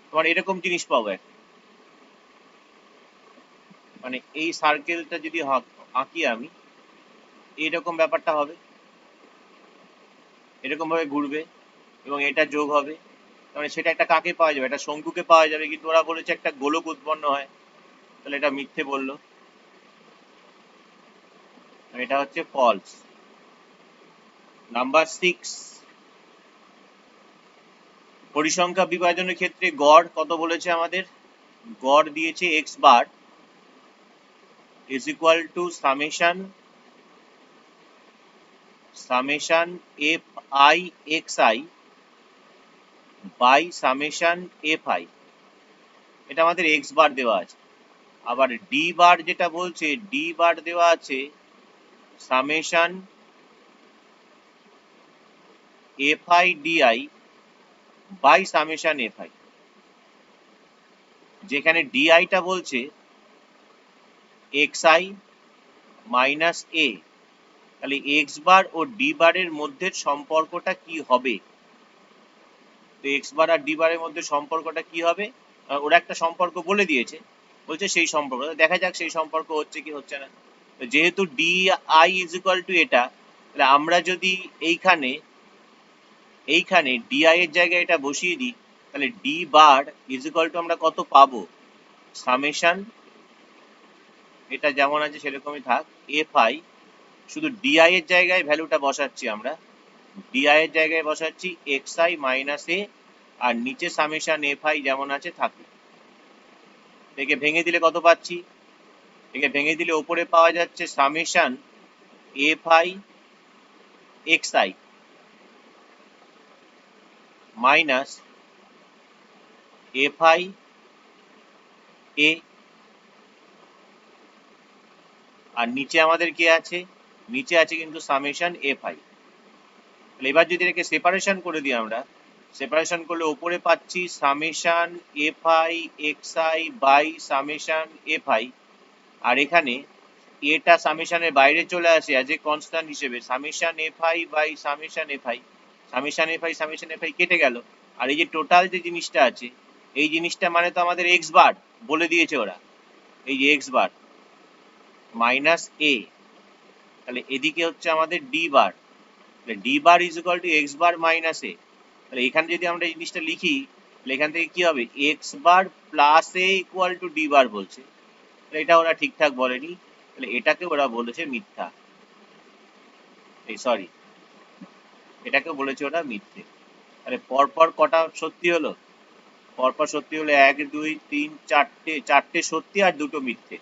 Speaker 1: তোমার এরকম জিনিস পাবো একটা, মানে এই সার্কেলটা যদি আঁকি আমি, এইরকম ব্যাপারটা হবে, এরকম ভাবে ঘুরবে এবং এটা যোগ হবে, মানে সেটা একটা কাকে পাওয়া যাবে, একটা শঙ্কুকে পাওয়া যাবে, কিন্তু ওরা বলেছে একটা গোলক উৎপন্ন হয়, তাহলে এটা মিথ্যে বললো, এটা হচ্ছে ফলস। নাম্বার 6, পরিসংখ্যা বিভাজনের ক্ষেত্রে গড় কত বলেছে আমাদের? গড় দিয়েছে x bar is equal to summation fi xi by summation fi, এটা আমাদের x বার দেওয়া আছে। আবার d বার যেটা বলছে, d বার দেওয়া আছে summation fi di by summation fi, যেখানে di টা বলছে xi মাইনাস a, তাহলে x বার ও d বারের মধ্যে সম্পর্কটা কি হবে? তো x বার আর d বারের মধ্যে সম্পর্কটা কি হবে? ওরা একটা সম্পর্ক বলে দিয়েছে, বলছে সেই সম্পর্ক দেখা যাক সেই সম্পর্ক হচ্ছে কি হচ্ছে না। যেহেতু D I is equal two এটা, তাহলে আমরা যদি এইখানে ডিআই এর জায়গায় এটা বসিয়ে দিই, তাহলে D bar is equal two আমরা কত পাবো, সামেশন এটা যেমন আছে সেরকমই থাক, এফ আই, শুধু ডিআই এর জায়গায় ভ্যালুটা বসাচ্ছি আমরা, ডিআই এর জায়গায় বসাচ্ছি এক্স আই মাইনাস এ, আর নিচে সামেশন এফ আই যেমন আছে থাকবে। একে ভেঙে দিলে কত পাচ্ছি, একে ভেঙে দিলে ওপরে পাওয়া যাচ্ছে summation F I X I minus F I A, আর নিচে আমাদের কি আছে, নিচে আছে কিন্তু সামেশন এফ আই। এবার যদি এটাকে সেপারেশন করে দিই আমরা, সেপারেশন করলে ওপরে পাচ্ছি summation F I X I by summation F I, আর এখানে এটা সামেশনের বাইরে চলে আসে অ্যাজ এ কনস্ট্যান্ট হিসেবে, summation F I by summation F I, summation F I কেটে গেল, আর এই যে টোটাল যে জিনিসটা আছে, এই জিনিসটা মানে তো আমাদের এক্স বার বলে দিয়েছে ওরা, এই যে এক্স বার মাইনাস এ, তাহলে এদিকে হচ্ছে আমাদের D bar, D bar is equal to X bar minus A. তাহলে এখানে যদি আমরা এই জিনিসটা লিখি, তাহলে এখান থেকে কি হবে, X bar plus A equal to D bar বলছে, তাহলে এটা ওরা ঠিকঠাক বলেনি, তাহলে এটাকে ওরা বলেছে মিথ্যা, এই সরি, এটাকে বলেছে ওরা মিথ্যে। তাহলে পরপর কটা সত্যি হলো, পরপর সত্যি হলো 1 2 3 4টে, চারটে সত্যি আর দুটো মিথ্যে।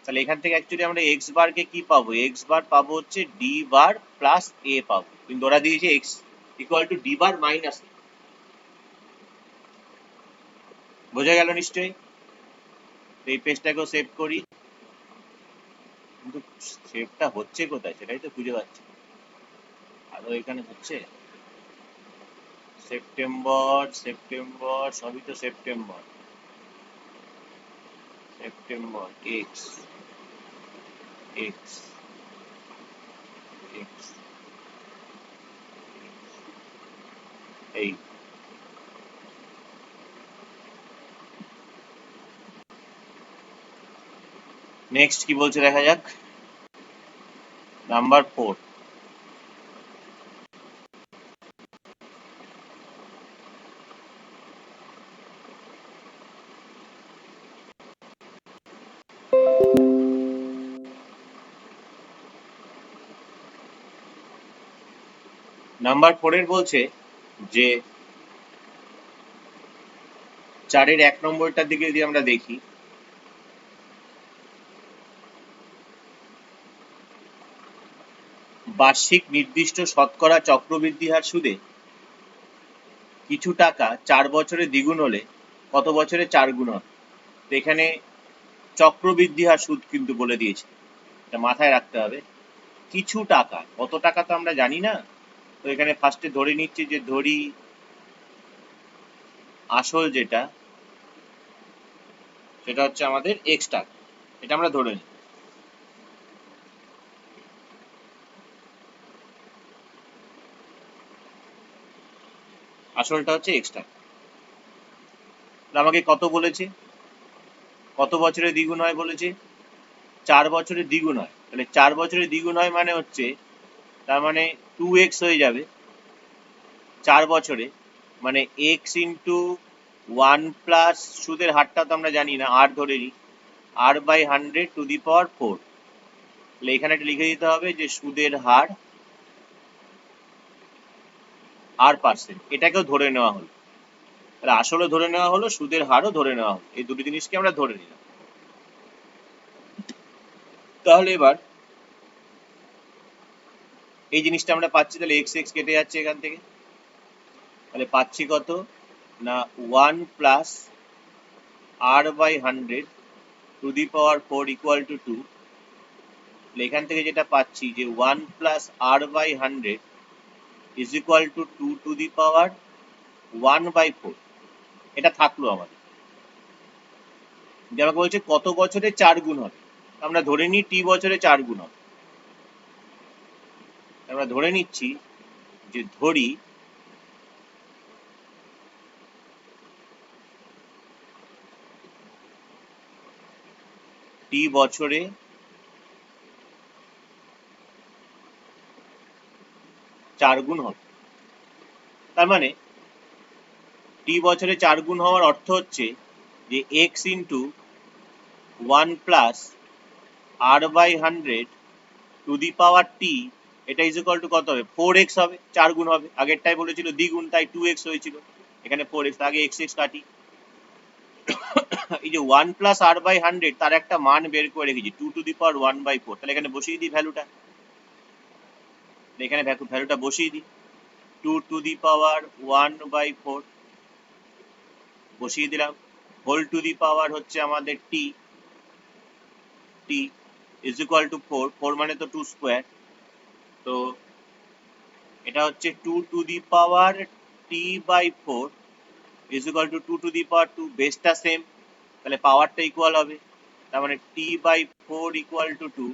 Speaker 1: তাহলে এখান থেকে অ্যাকচুয়ালি আমরা এক্স বার কে কি পাবো, এক্স বার পাবো হচ্ছে ডি বার প্লাস এ পাবো, কিন্তু ওরা দিয়েছে X equal to D bar minus A. বোঝা গেল নিশ্চয়ই? এই পেজটাকেও সেভ করি, কিন্তু সেভটা হচ্ছে কোথায় সেটাই তো খুঁজে পাচ্ছি না। আরো এখানে হচ্ছে সেপ্টেম্বর, সেপ্টেম্বর সবই তো September, September x x x, এই নেক্সট কি বলছে দেখা যাক, নাম্বার 4। নাম্বার 4 এর বলছে যে 4 এর 1 নম্বরটার দিকে যদি আমরা দেখি, বার্ষিক নির্দিষ্ট শতকরা চক্রবৃদ্ধি হার সুদে কিছু টাকা 4 বছরে দ্বিগুণ হলে কত বছরে 4 গুণ হয়। তো এখানে চক্রবৃদ্ধি হার সুদ কিন্তু বলে দিয়েছে, এটা মাথায় রাখতে হবে। কিছু টাকা, কত টাকা তো আমরা জানি না, তো এখানে ফার্স্টে ধরে নিচ্ছি যে ধরি আসল যেটা সেটা হচ্ছে আমাদের এক্স টাকা, এটা আমরা ধরে নিই, আসলটা হচ্ছে এক্স টাকা। আমাকে কত বলেছে, কত বছরে দ্বিগুণ হয় বলেছে, 4 বছরে দ্বিগুণ হয়, তাহলে 4 বছরে দ্বিগুণ হয় মানে হচ্ছে তার মানে 2x হয়ে যাবে 4 বছরে, মানে x ইন্টু 1 প্লাস সুদের হারটা তো আমরা জানি না, আর ধরে নিই r by 100 to the power 4, তাহলে এখানে একটা লিখে দিতে হবে যে সুদের হার r%, এটাকেও ধরে নেওয়া হলো, তাহলে আসলে ধরে নেওয়া হলো, সুদের হারও ধরে নেওয়া হলো, এই দুটো জিনিসকে আমরা ধরে নিলাম। তাহলে এবার এই জিনিসটা আমরা পাচ্ছি, তাহলে এক্স এক্স কেটে যাচ্ছে এখান থেকে, তাহলে পাচ্ছি কত না 1 plus r by 100 to the power 4 equal to 2, এখান থেকে যেটা পাচ্ছি যে 1 plus r by 100 is equal to 2 to the power 1 by 4, এটা থাকলো আমাদের। যে আমাকে বলছে কত বছরে 4 গুণ হবে, আমরা ধরে নিই টি বছরে 4 গুণ হবে, আমরা ধরে নিচ্ছি যে ধরি টি বছরে 4 গুণ হবে। তার মানে টি বছরে 4 গুণ হওয়ার অর্থ হচ্ছে যে x into 1 plus r by 100 to the power T, এটা ইজ ইকুয়াল টু কত হবে? 4x হবে, 4 গুণ হবে। আগেরটাই বলেছিল দ্বিগুণ, তাই 2x হয়েছিল, এখানে 4x, আগে x কাটি। এই যে 1 প্লাস r বাই 100 তার একটা মান বের করে রেখেছি 2 টু দি পাওয়ার 1 বাই 4, তাহলে এখানে বসিয়ে দিই ভ্যালুটা, এখানে ভ্যালুটা বসিয়ে দিই 2 টু দি পাওয়ার 1 বাই 4 বসিয়ে দিলাম, হোল টু দি পাওয়ার হচ্ছে আমাদের টি, টি ইজ ইকুয়াল টু 4, 4 মানে তো 2 স্কোয়ার, তো এটা হচ্ছে 2 to the power T by 4 is equal to 2 to the power 2, বেসটা সেম, তাহলে পাওয়ারটা ইকুয়াল হবে, তার মানে টি বাই 4 ইকুয়াল টু 2,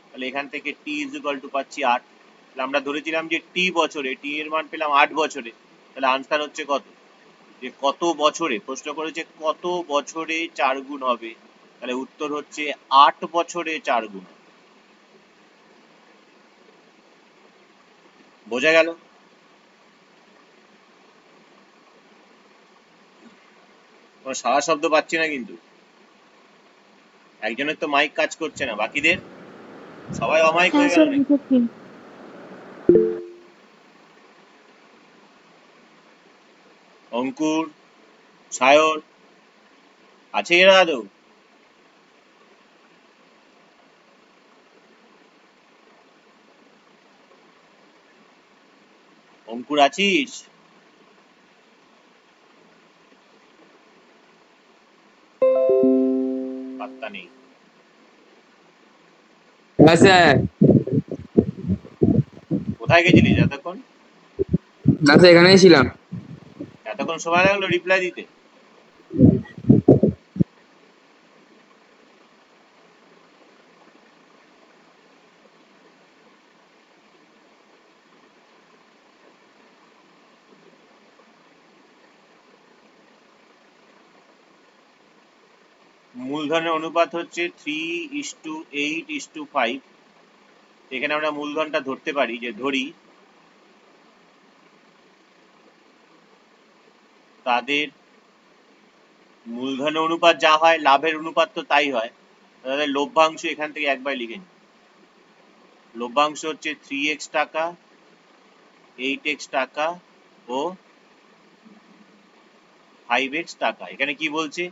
Speaker 1: তাহলে এখান থেকে টি ইজ ইকুয়াল টু পাচ্ছি 8। তাহলে আমরা ধরেছিলাম যে টি বছরে, টি এর মান পেলাম 8 বছরে, তাহলে আনসার হচ্ছে কত? যে কত বছরে, প্রশ্ন করেছে কত বছরে 4 গুণ হবে, তাহলে উত্তর হচ্ছে 8 বছরে 4 গুণ। বোঝা গেল? কোনো সারা শব্দ পাচ্ছি না কিন্তু, একজনের তো মাইক কাজ করছে না, বাকিদের সবাই অমাইক
Speaker 2: হ্যাঁ
Speaker 1: হয়ে গেল
Speaker 2: স্যার
Speaker 1: নাকি?
Speaker 2: বুঝেছি।
Speaker 1: অঙ্কুর, সায়র, আছে এরা আদৌ? অঙ্কুর আছিস? পাত্তা নেই।
Speaker 3: হ্যাঁ স্যার।
Speaker 1: কোথায় গেছিলিস এতক্ষণ?
Speaker 3: না স্যার, এখানেই ছিলাম।
Speaker 1: এতক্ষণ সময় লাগলো রিপ্লাই দিতে? মূলধনের অনুপাত হচ্ছে 3:8:5। এখানে আমরা মূলধনটা ধরতে পারি, যে ধরি তাদের মূলধনের অনুপাত যা হয় লাভের অনুপাত তো তাই হয়, তাদের লভ্যাংশ এখান থেকে একবার লিখে নিই। লভ্যাংশ হচ্ছে 3x টাকা, 8x টাকা ও 5x টাকা। এখানে কি বলছে?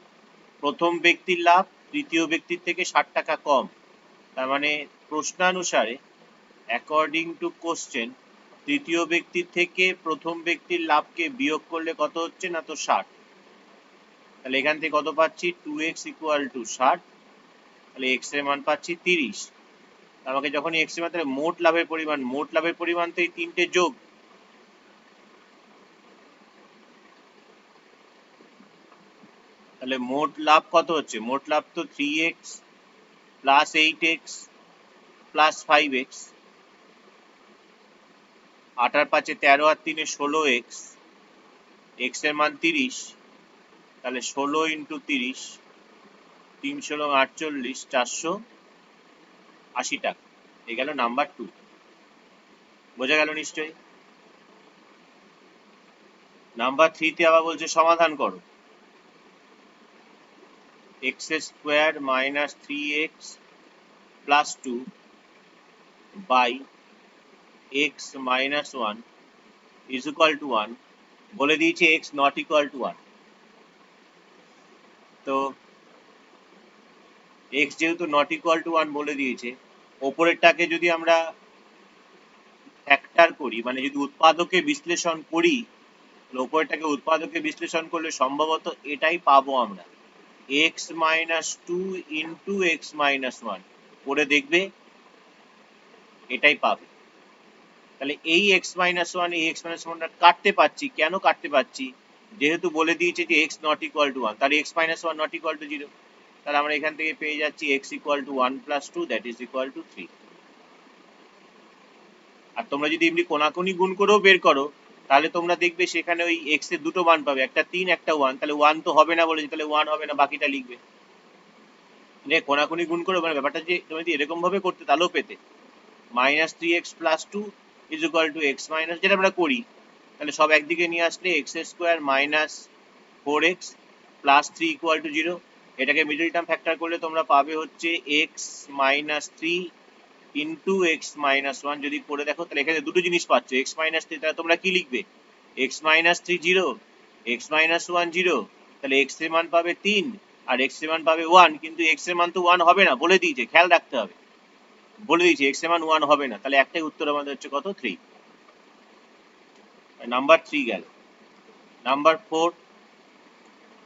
Speaker 1: প্রথম ব্যক্তির লাভ তৃতীয় ব্যক্তির থেকে 60 টাকা কম, তার মানে প্রশ্নানুসারে অ্যাকর্ডিং টু কোশ্চেন তৃতীয় ব্যক্তির থেকে প্রথম ব্যক্তির লাভকে বিয়োগ করলে কত হচ্ছে না, তো 60। তাহলে এখান থেকে কত পাচ্ছি? 2x ইকুয়াল টু 60, তাহলে x এর মান পাচ্ছি 30। আমাকে যখন x এর মান, তাহলে মোট লাভের পরিমাণ, মোট লাভের পরিমাণ তো এই তিনটে যোগ, তাহলে মোট লাভ কত হচ্ছে? মোট লাভ তো 3x plus 8x plus 5x, 8 আর 5 13 আর 3 16x, x এর মান 30, তাহলে 16 ইন্টু 30, 3 16 48, 480 টাকা। এই গেল নাম্বার 2। বোঝা গেল নিশ্চয়ই? নাম্বার 3 তে আবার বলছে সমাধান করো। x square minus 3x plus 2 by x minus 1 is equal to 1। বলে দিয়েছে x নট ইকুয়াল টু 1। তো x যেহেতু নট ইকুয়াল টু 1 বলে দিয়েছে, ওপরেরটাকে যদি আমরা ফ্যাক্টর করি, মানে যদি উৎপাদকে বিশ্লেষণ করি, ওপরেরটাকে উৎপাদকে বিশ্লেষণ করলে সম্ভবত এটাই পাবো আমরা, x minus 2 into x minus 1, করে দেখবে এটাই পাবে। তাহলে এই x মাইনাস 1 এই x মাইনাস 1টা কাটতে পাচ্ছি, কেন কাটতে পাচ্ছি? যেহেতু বলে দিয়েছে যে x নট ইকুয়াল টু 1, তাহলে x minus 1 not equal to 0, তাহলে আমরা এখান থেকে পেয়ে যাচ্ছি x equal to 1 plus 2 that is equal two 3। আর তোমরা যদি এমনি কোনাকুনি গুণ করেও বের করো, তাহলে তোমরা দেখবে সেখানে ওই x এর দুটো মান পাবে, একটা 3 একটা 1, তাহলে 1 তো হবে না বলেছে, তাহলে 1 হবে না, বাকিটা লিখবে। কোনাকুনি গুণ করে, মানে ব্যাপারটা যে তুমি যদি এরকম ভাবে করতে তাহলেও পেতে, -3x + 2 = x মাইনাস, যেটা আমরা করি, তাহলে সব একদিকে নিয়ে আসলে x² - 4x + 3 = 0। এটাকে মিডল টার্ম ফ্যাক্টর করলে তোমরা পাবে হচ্ছে x - 3 × x - 1। যদি করে দেখো তাহলে এখানে দুটো জিনিস পাচ্ছ, x - 3, তাহলে তোমরা কি লিখবে, x - 3 0, x - 1 0, তাহলে x এর মান পাবে 3 আর x এর মান পাবে 1, কিন্তু x এর মান তো 1 হবে না, বলে দিয়েছে, খেয়াল রাখতে হবে, বলে দিয়েছে x এর মান 1 হবে না, তাহলে একটাই উত্তর আমাদের হচ্ছে কত, 3। নাম্বার 3 গেল। নাম্বার 4,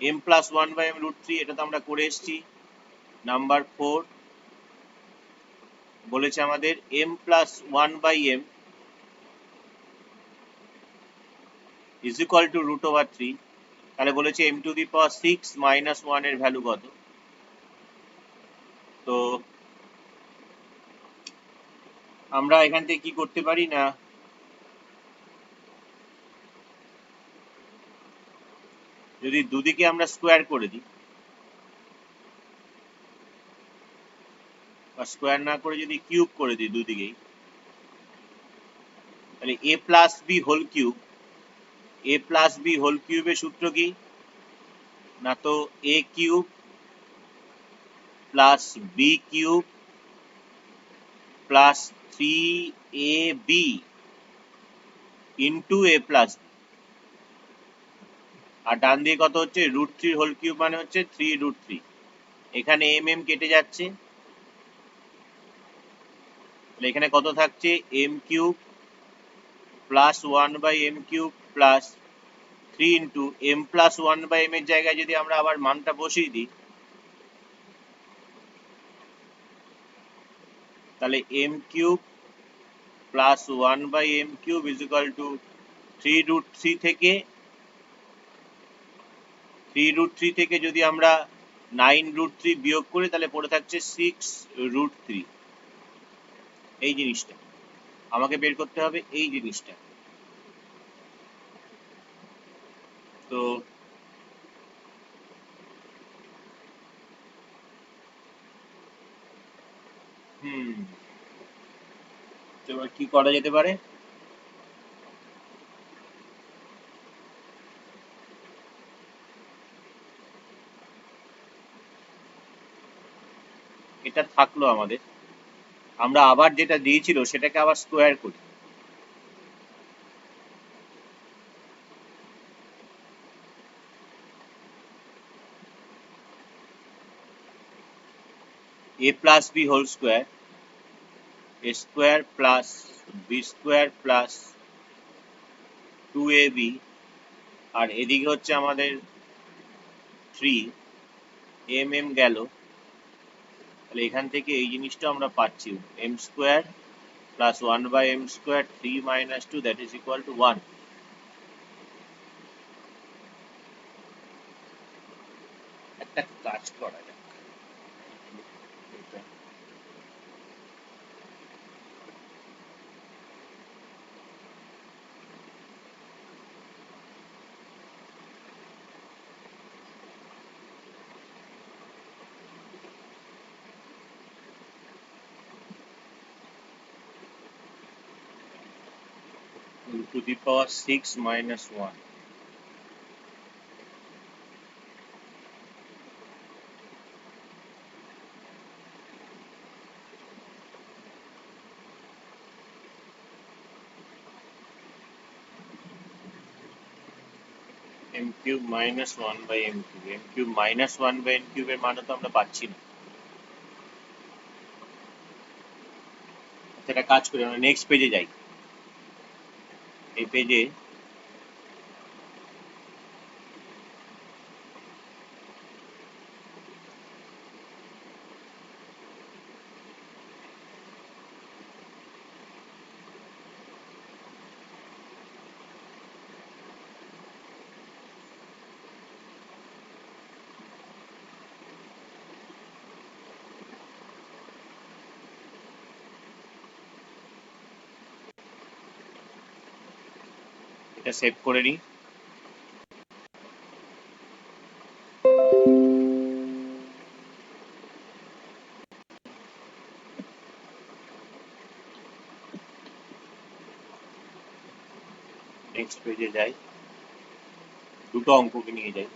Speaker 1: m + 1/m √3, এটা তো আমরা করে এসেছি। নাম্বার 4 বলেছে আমাদের m + 1/m = √3, তাহলে বলেছে m⁶ - 1 এর ভ্যালু কত। তো আমরা এখান থেকে কি করতে পারি না, যদি দুদিকে আমরা স্কোয়ার করে দিই, বা স্কোয়ার না করে যদি কিউব করে দিই দুদিকেই, তাহলে a + b whole cube, a + b whole কিউবের সূত্র কি না, তো a cube + b cube + 3ab into a + b, আর ডান দিকে কত হচ্ছে, √3 হোল কিউব মানে হচ্ছে 3√3। এখানে mm কেটে যাচ্ছে, তাহলে এখানে কত থাকছে, m³ + 1/m³ + 3 × m + 1/m এর জায়গায় যদি আমরা আবার মানটা বসিয়ে দিই, তাহলে m³ + 1/m³ = 3√3 থেকে 3√3 যদি আমরা 9√3 বিয়োগ করি, তাহলে পড়ে থাকছে 6√3। এই জিনিসটা আমাকে বের করতে হবে, এই জিনিসটা। তো এবার কি করা যেতে পারে, এটা থাকলো আমাদের, আমরা আবার যেটা দিয়েছিল সেটাকে আবার স্কোয়ার করি। a + b whole square, a square + b square + 2ab, আর এদিকে হচ্ছে আমাদের 3 গেল, তাহলে এখান থেকে এই জিনিসটা আমরা পাচ্ছি, m² + 1/m², 3 - 2, that is equal to 1। একটা কাজ করা যাক, (6 - 1). m³ - 1/m³, m³ - 1/m³ এর মানও তো আমরা পাচ্ছি না। সেটা কাজ করি, আমরা নেক্সট পেজে যাই। এই পেজে এটা সেভ করে নিই। নেক্সট পেজে যাই, দুটো অঙ্ককে নিয়ে যাই।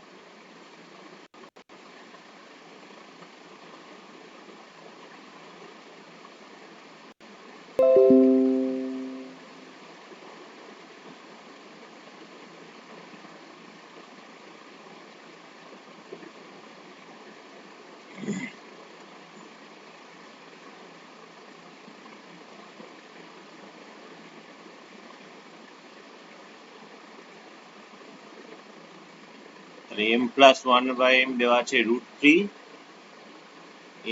Speaker 1: m প্লাস 1/m দেওয়া আছে √3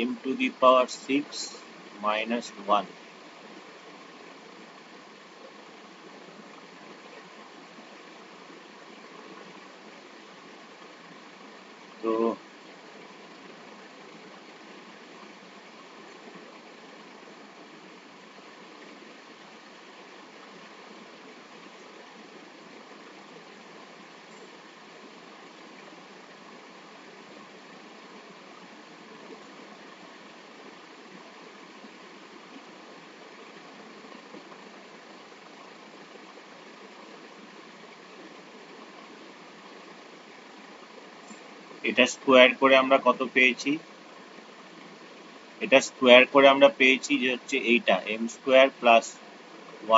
Speaker 1: m to the power 6 minus 1। তো এটা স্কোয়ার করে আমরা কত পেয়েছি? এটা স্কোয়ার করে আমরা পেয়েছি যে হচ্ছে এইটা m square plus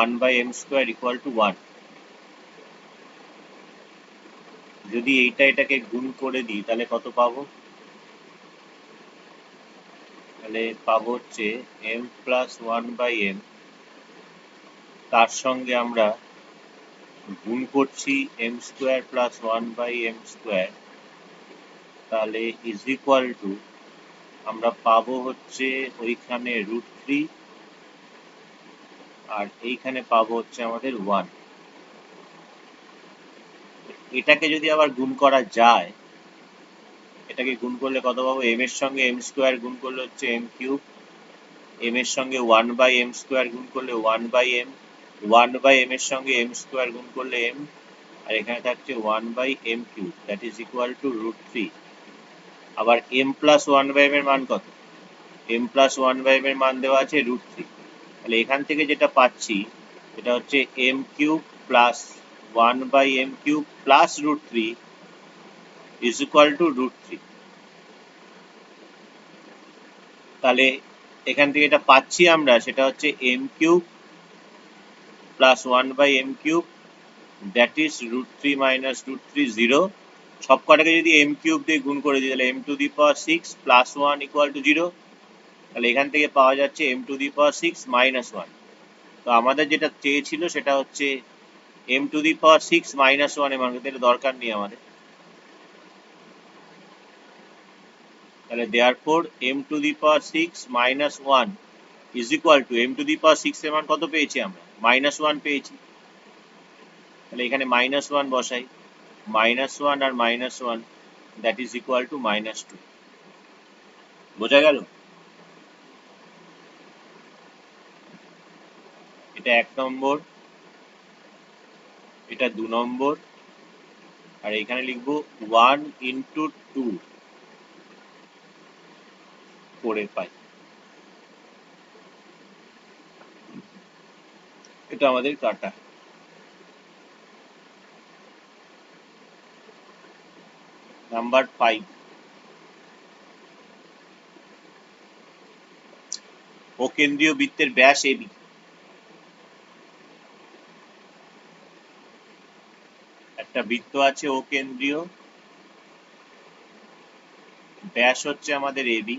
Speaker 1: 1/m square equal to 1। যদি এটাকে গুণ করে দিই তাহলে কত পাবো? তাহলে পাবো হচ্ছে m প্লাস 1/m, তার সঙ্গে আমরা গুণ করছি m square plus 1/m square, তাহলে ইজ ইকুয়াল টু আমরা পাবো হচ্ছে ওইখানে √3 আর এইখানে পাবো হচ্ছে আমাদের 1। এটাকে যদি আবার গুণ করা যায়, এটাকে গুণ করলে কত পাবো? m এর সঙ্গে m স্কোয়ার গুণ করলে হচ্ছে m কিউব, m এর সঙ্গে 1/m স্কোয়ার গুণ করলে 1/m, 1/m এর সঙ্গে m স্কোয়ার গুণ করলে m, আর এখানে থাকছে 1/m cube, that is equal two √3। আবার m প্লাস 1/m এর মান কত? m প্লাস 1/m এর মান দেওয়া আছে √3। তাহলে এখান থেকে যেটা পাচ্ছি এটা হচ্ছে m cube plus 1/m cube plus √3 is equal two √3। তাহলে এখান থেকে এটা পাচ্ছি আমরা, সেটা হচ্ছে m cube plus 1/m cube that is √3 minus √3 0। সব কটাকে যদি m কিউব দিয়ে গুণ করে দিই তাহলে m to the power 6 plus 1 equal to 0। তাহলে এখান থেকে পাওয়া যাচ্ছে m to the power 6 minus 1। তো আমাদের যেটা চেয়েছিল সেটা হচ্ছে m to the power 6 minus 1 এর মান, এটা দরকার নেই আমাদের। তাহলে therefore m to the power 6 minus 1 is equal to m to the power 6 এর মান কত পেয়েছি আমরা? মাইনাস 1 পেয়েছি। তাহলে এখানে মাইনাস 1 বসাই, মাইনাস 1 আর minus 1 that is equal to minus 2। বোঝা গেল? এটা 1 নম্বর, এটা 2 নম্বর, আর এখানে লিখবো 1 ইন্টু 2 করে পাই। এটা আমাদের কাটা। নাম্বার 5, অকেন্দ্রীয় বৃত্তের ব্যাস AB। একটা বৃত্ত আছে অকেন্দ্রীয়, ব্যাস হচ্ছে আমাদের AB।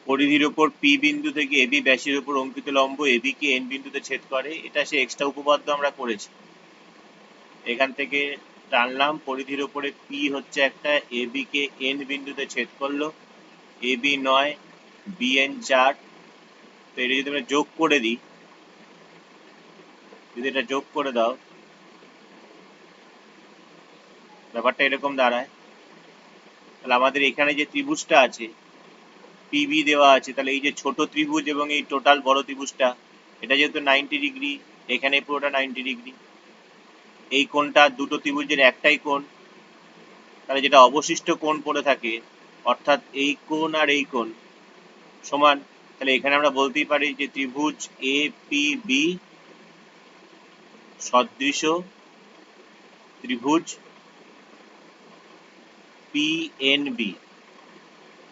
Speaker 1: পরিধির ওপর P বিন্দু থেকে AB ব্যাসের উপর অঙ্কিত লম্ব AB কে N বিন্দুতে ছেদ করে। এটা সে এক্সট্রা উপপাদ্য আমরা করেছি। এখান থেকে টানলাম, পরিধির ওপরে P হচ্ছে একটা, AB কে N বিন্দুতে ছেদ করলো, AB 9, BN 4। তো এটা যদি আমরা যোগ করে দিই, যদি এটা যোগ করে দাও, ব্যাপারটা এরকম দাঁড়ায়। তাহলে আমাদের এখানে যে ত্রিভুজটা আছে PB দেওয়া আছে, তাহলে এই যে ছোট ত্রিভুজ এবং এই টোটাল বড় ত্রিভুজটা, এটা যেহেতু 90 ডিগ্রি, এখানে পুরোটা 90 ডিগ্রি, এই কোণটা দুটো ত্রিভুজের একটাই কোণ। তাহলে যেটা অবশিষ্ট কোণ পড়ে থাকে, অর্থাৎ এই কোণ আর এই কোণ, সমান। তাহলে এখানে আমরা বলতেই পারি যে ত্রিভুজ APB সদৃশ ত্রিভুজ PNB।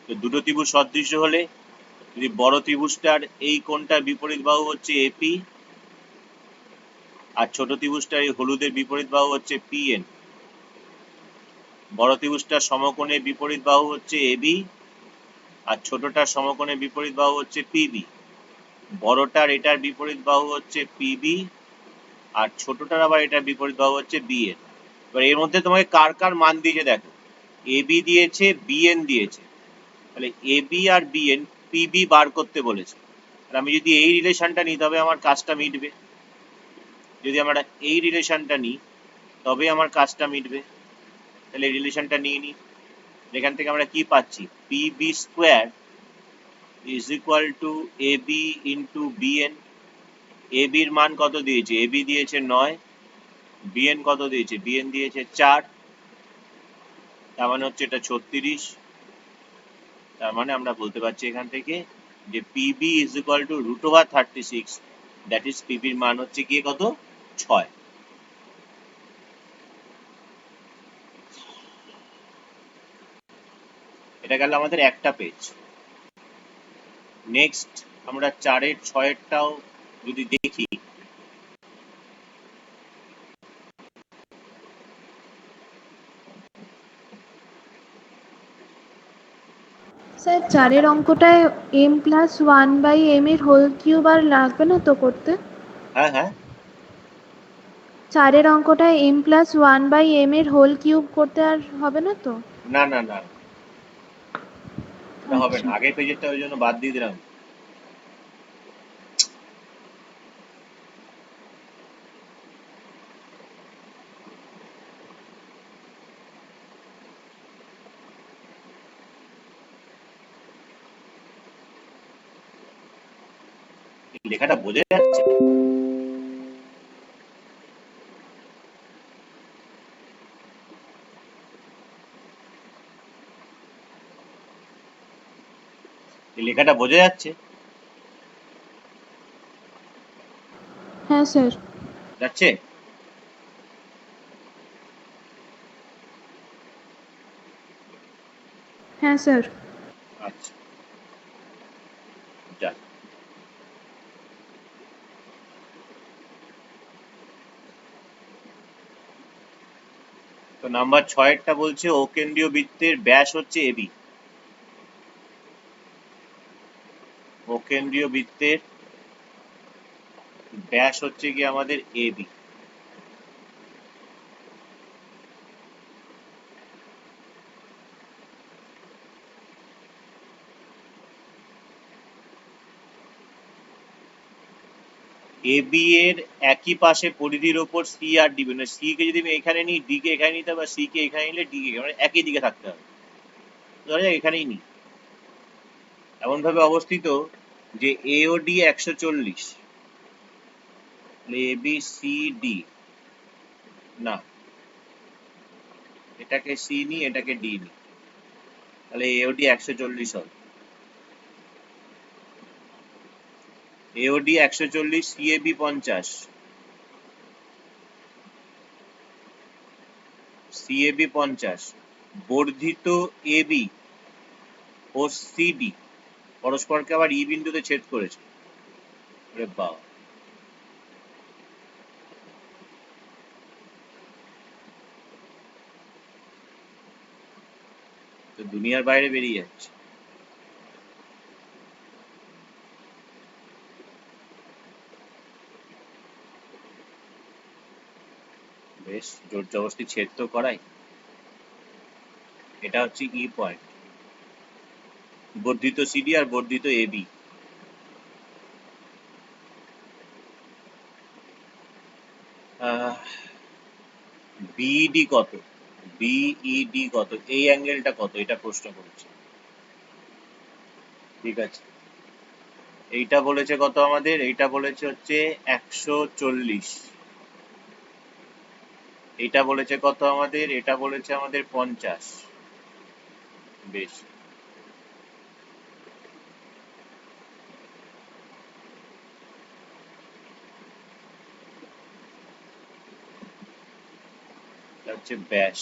Speaker 1: তো দুটো ত্রিভুজ সদৃশ হলে যদি বড় ত্রিভুজটার এই কোণটার বিপরীত বাহু হচ্ছে AP আর ছোট ত্রিভুজটার এই হলুদের বিপরীত বাহু হচ্ছে PN, বড় ত্রিভুজটার সমকোণের বিপরীত বাহু হচ্ছে AB আর ছোটটার সমকোণের বিপরীত বাহু হচ্ছে PB, বড়টার এটার বিপরীত বাহু হচ্ছে PB আর ছোটটার আবার এটার বিপরীত বাহু হচ্ছে BN। এবার এর মধ্যে তোমাকে কার কার মান দিয়েছে দেখো, AB দিয়েছে, BN দিয়েছে। তাহলে AB আর BN PB বার করতে বলেছে। আমি যদি এই রিলেশনটা নিই তবে আমার কাজটা মিটবে, যদি আমরা এই রিলেশনটা নিই তবে আমার কাজটা মিটবে। তাহলে এই রিলেশনটা নিয়ে নিই, এখান থেকে আমরা কি পাচ্ছি, PB square is equal two AB into BN। AB এর মান কত দিয়েছে, AB দিয়েছে 9, BN কত দিয়েছে, BN দিয়েছে 4, তার মানে হচ্ছে এটা 36। তার মানে আমরা বলতে পারছি এখান থেকে যে PB is equal two √36, that is PB এর মান হচ্ছে গিয়ে কত, 6। এটা গেল আমাদের একটা পেজ। নেক্সট আমরা 4-এর 6-এরটাও যদি দেখি,
Speaker 2: স্যার 4-এর অঙ্কটায় m+1/m এর হোল কিউব আর লাগবে না তো করতে?
Speaker 1: হ্যাঁ হ্যাঁ
Speaker 2: 4-এর অঙ্কটায় m+1/m এর হোল কিউব করতে আর হবে না তো?
Speaker 1: না না না, ওটা হবে না,
Speaker 2: আচ্ছা।
Speaker 1: আগের পেজেরটা ওই জন্য বাদ দিয়ে দিলাম। লেখাটা বোঝা যাচ্ছে? লেখাটা বোঝা যাচ্ছে?
Speaker 2: হ্যাঁ স্যার।
Speaker 1: যাচ্ছে?
Speaker 2: হ্যাঁ স্যার।
Speaker 1: আচ্ছা, যাক। তো নাম্বার 6-এরটা বলছে অকেন্দ্রীয় বৃত্তের ব্যাস হচ্ছে AB। অকেন্দ্রীয় বৃত্তের ব্যাস হচ্ছে কি আমাদের AB। AB এর একই পাশে পরিধির ওপর C আর D, মানে C কে যদি আমি এখানে নিই, D কে এখানে নিতে হবে, C কে এখানে নিলে D কে, মানে একই দিকে থাকতে হবে। ধরা যাক এখানেই নিই, এমন ভাবে অবস্থিত যে A ও D 140, ABCD, না এটাকে C নিই, এটাকে D নিই, তাহলে AOD 140 হবে। AOD 140, CAB 50, CAB 50, বর্ধিত AB ও CD পরস্পরকে আবার E বিন্দুতে ছেদ করেছে। আরে বাবা, তো দুনিয়ার বাইরে বেরিয়ে যাচ্ছে। বেশ, জোর জবরদস্তি ছেদ তো করাই। এটা হচ্ছে ই পয়েন্ট, বর্ধিত সিডি আর বর্ধিত এবি। বিইডি কত, বিইডি কত, এই অ্যাঙ্গেলটা কত, এটা প্রশ্ন করেছে। ঠিক আছে, এইটা বলেছে কত আমাদের, এইটা বলেছে হচ্ছে 140, এইটা বলেছে কত আমাদের, এটা বলেছে আমাদের 50। বেশ, হচ্ছে ব্যাস।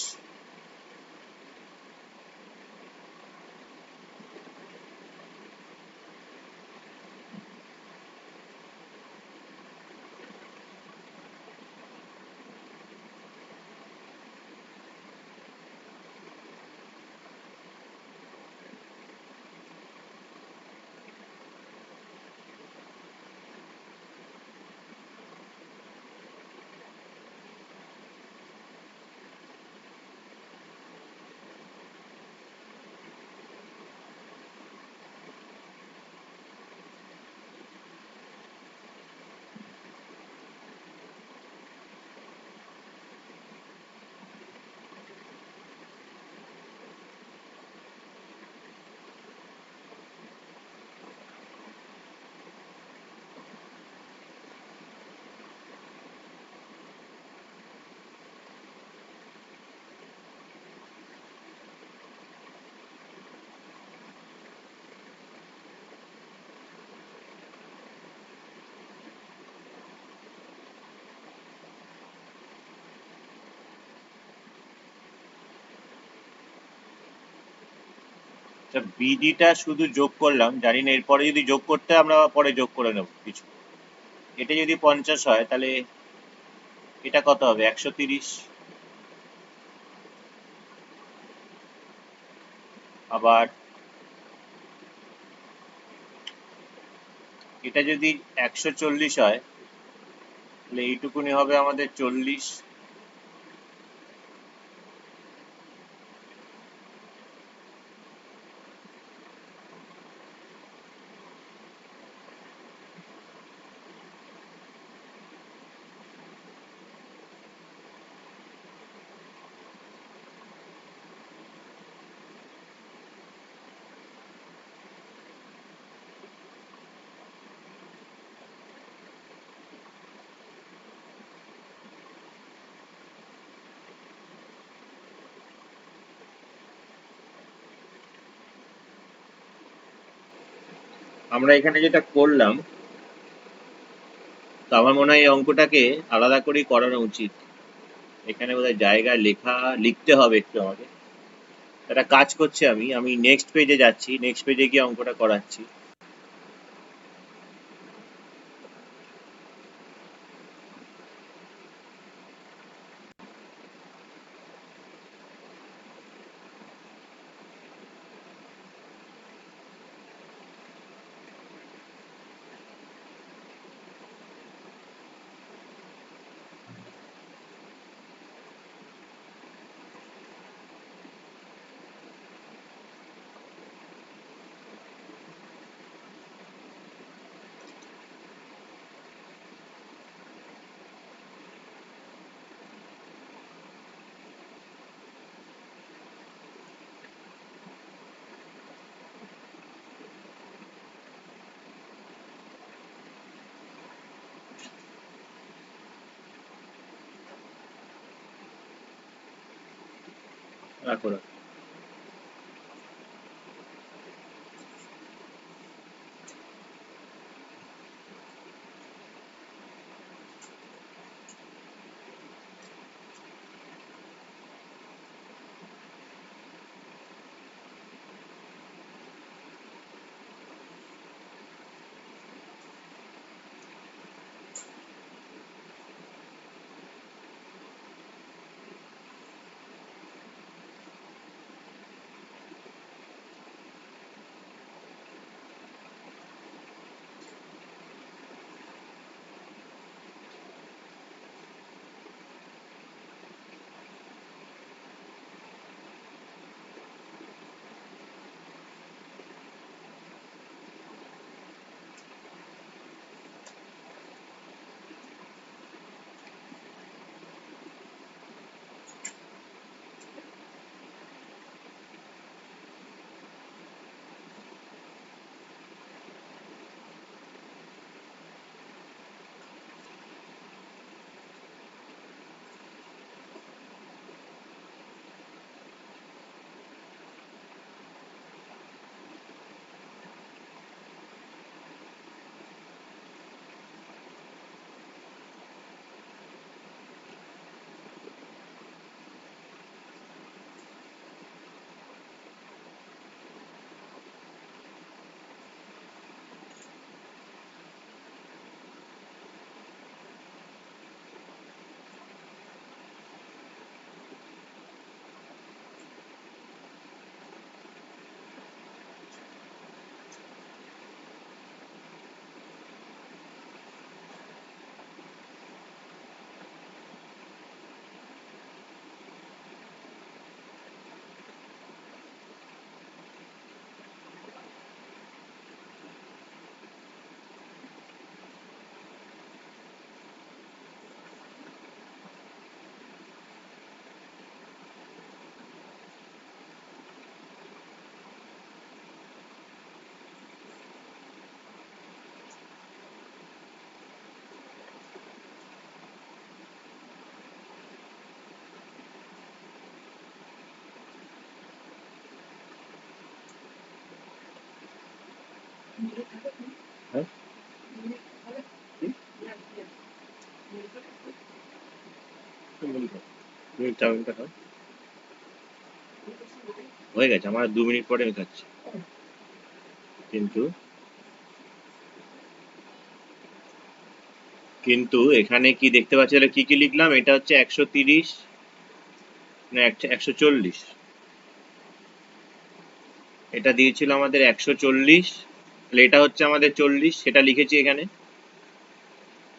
Speaker 1: বিডিটা শুধু যোগ করলাম, জানি না এরপরে যদি যোগ করতে আমরা পরে যোগ করে নেব কিছু। এটা যদি 50 হয় তাহলে এটা কত হবে? 130। আবার এটা যদি 140 হয় তাহলে এইটুকুনি হবে আমাদের 40। আমরা এখানে যেটা করলাম, তো আমার মনে হয় এই অঙ্কটাকে আলাদা করেই করানো উচিত। এখানে বোধহয় জায়গায় লিখতে হবে একটু আমাকে। একটা কাজ করছি আমি নেক্সট পেজে যাচ্ছি, নেক্সট পেজে গিয়ে অঙ্কটা করাচ্ছি। রাখো রাখো। হ্যাঁ? চাউমিনটা খাও। হয়ে গেছে আমার 2 মিনিট পরে আমি খাচ্ছি। কিন্তু কিন্তু এখানে কি দেখতে পাচ্ছি, তাহলে কি কি লিখলাম? এটা হচ্ছে 130 না 140, এটা দিয়েছিল আমাদের 140, তাহলে এটা হচ্ছে আমাদের 40, সেটা লিখেছি এখানে।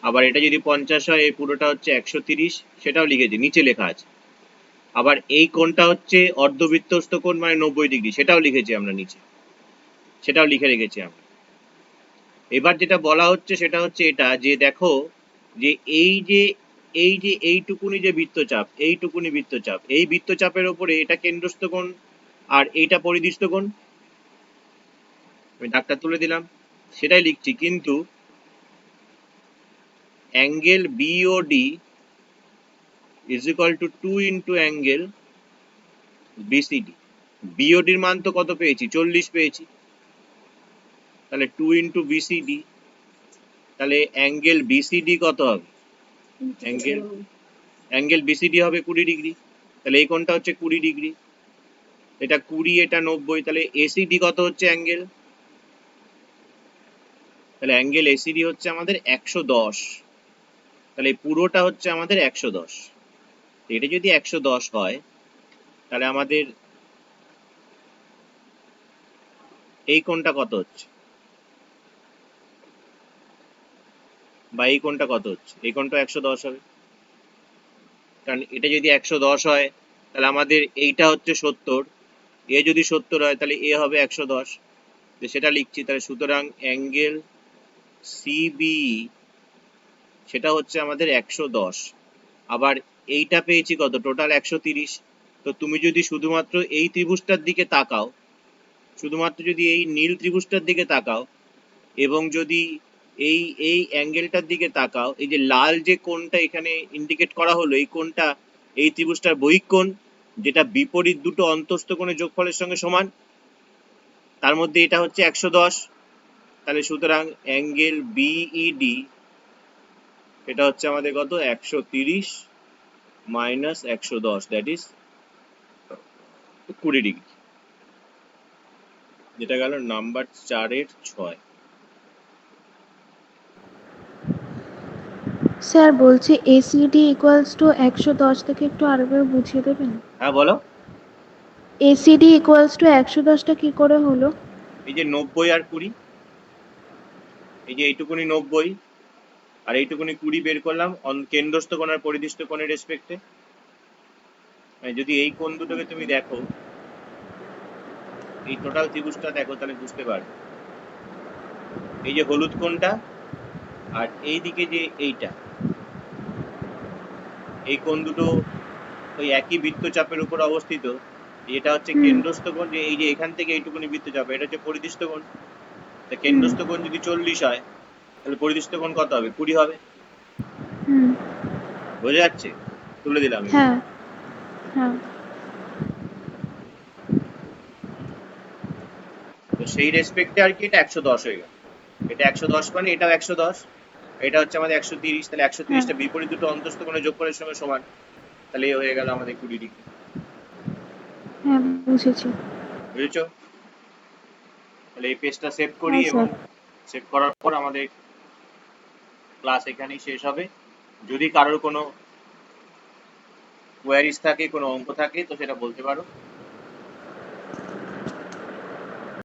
Speaker 1: আবার এটা যদি 50 হয়, এই পুরোটা হচ্ছে 130, সেটাও লিখেছি, নিচে লেখা আছে। আবার এই কোণটা হচ্ছে অর্ধবৃত্তস্থ কোণ মানে 90 ডিগ্রি, সেটাও লিখেছি আমরা নিচে, সেটাও লিখে রেখেছি আমরা। এবার যেটা বলা হচ্ছে সেটা হচ্ছে এটা, যে দেখো যে এইটুকুনি যে বৃত্তচাপ, এইটুকুনি বৃত্তচাপ, এই বৃত্তচাপের ওপরে এটা কেন্দ্রস্থ কোণ আর এইটা পরিদৃষ্ট কোণ, আমি দাগটা তুলে দিলাম, সেটাই লিখছি। কিন্তু angle BOD is equal to 2 into angle BCD. বিওডির মান তো কত পেয়েছি? 40 পেয়েছি, তাহলে 2 ইন্টু বিসিডি, তাহলে অ্যাঙ্গেল বিসিডি কত হবে? অ্যাঙ্গেল বিসিডি হবে 20 ডিগ্রি, তাহলে এই কোণটা হচ্ছে 20 ডিগ্রি, এটা 20, এটা 90, তাহলে এসিডি কত হচ্ছে অ্যাঙ্গেল? তাহলে অ্যাঙ্গেল এসিডি হচ্ছে আমাদের 110, তাহলে পুরোটা হচ্ছে আমাদের 110। এটা যদি 110 হয়, তাহলে আমাদের এই কোণটা কত হচ্ছে, বা এই কোণটা কত হচ্ছে? এই কোণটা 110 হবে, কারণ এটা যদি 110 হয় তাহলে আমাদের এইটা হচ্ছে 70, এ যদি 70 হয় তাহলে এ হবে 110, সেটা লিখছি। তাহলে সুতরাং অ্যাঙ্গেল সিবি সেটা হচ্ছে আমাদের 110। আবার এইটা পেয়েছি কত? টোটাল 130। তো তুমি যদি শুধুমাত্র এই ত্রিভুজটার দিকে তাকাও, শুধুমাত্র যদি এই নীল ত্রিভুজটার দিকে তাকাও, এবং যদি এই এই অ্যাঙ্গেলটার দিকে তাকাও, এই যে লাল যে কোণটা এখানে ইন্ডিকেট করা হলো, এই কোণটা এই ত্রিভুজটার বহিঃ কোণ, যেটা বিপরীত দুটো অন্তস্থ কোণের যোগফলের সঙ্গে সমান, তার মধ্যে এটা হচ্ছে 110। তাহলে সুতরাং অ্যাঙ্গেল বিইডি এটা হচ্ছে আমাদের কত? 130 মাইনাস 110, দ্যাট ইজ 20 ডিগ্রি, যেটা গেল নাম্বার 4-এর 6।
Speaker 2: স্যার বলছি এসিডি ইকুয়ালস টু 110 থেকে একটু আরেকবার বুঝিয়ে দেবেন?
Speaker 1: হ্যাঁ বলো।
Speaker 2: এসিডি ইকুয়ালস টু 110টা কি করে হলো?
Speaker 1: এই যে 90 আর 20, এই যে এইটুকুনি 90 আর এইটুকুনি 20 বের করলাম কেন্দ্রস্থ কোণ আর পরিদৃষ্ট কোণের রেসপেক্টে। যদি এই কোণ দুটোকে তুমি দেখো, এই টোটাল ত্রিভুজটা দেখো, তাহলে বুঝতে পারবে। এই যে হলুদ কোণটা আর এই দিকে যে এইটা, এই কোণ দুটো ওই একই বৃত্তচাপের উপর অবস্থিত। এটা হচ্ছে কেন্দ্রস্থ কোণ, যে এই যে এখান থেকে এইটুকুনি বৃত্তচাপ, এটা হচ্ছে পরিদৃষ্ট কোণ। তা কেন্দ্রস্থ কোণ যদি 40 হয়, তাহলে পরিদৃষ্ট কোণ কত হবে? 20 হবে। বোঝা যাচ্ছে? তুলে দিলাম।
Speaker 2: হ্যাঁ হ্যাঁ।
Speaker 1: তো সেই রেসপেক্টে আর কি এটা 110 হয়ে গেল। এটা 110 মানে এটাও 110, এটা হচ্ছে আমাদের 130, তাহলে 130টা বিপরীত দুটো অন্তস্থ কোণের যোগফলের সঙ্গে সমান, তাহলে এই হয়ে গেল আমাদের 20 ডিগ্রি।
Speaker 2: হ্যাঁ বুঝেছি।
Speaker 1: বুঝেছো? তাহলে এই পেজটা সেভ করি,
Speaker 2: হ্যাঁ
Speaker 1: এবং
Speaker 2: স্যার।
Speaker 1: সেভ করার পর আমাদের ক্লাস এখানেই শেষ হবে। যদি কারোর কোনো কোয়ারিজ থাকে, কোনো অঙ্ক থাকে, তো সেটা বলতে পারো।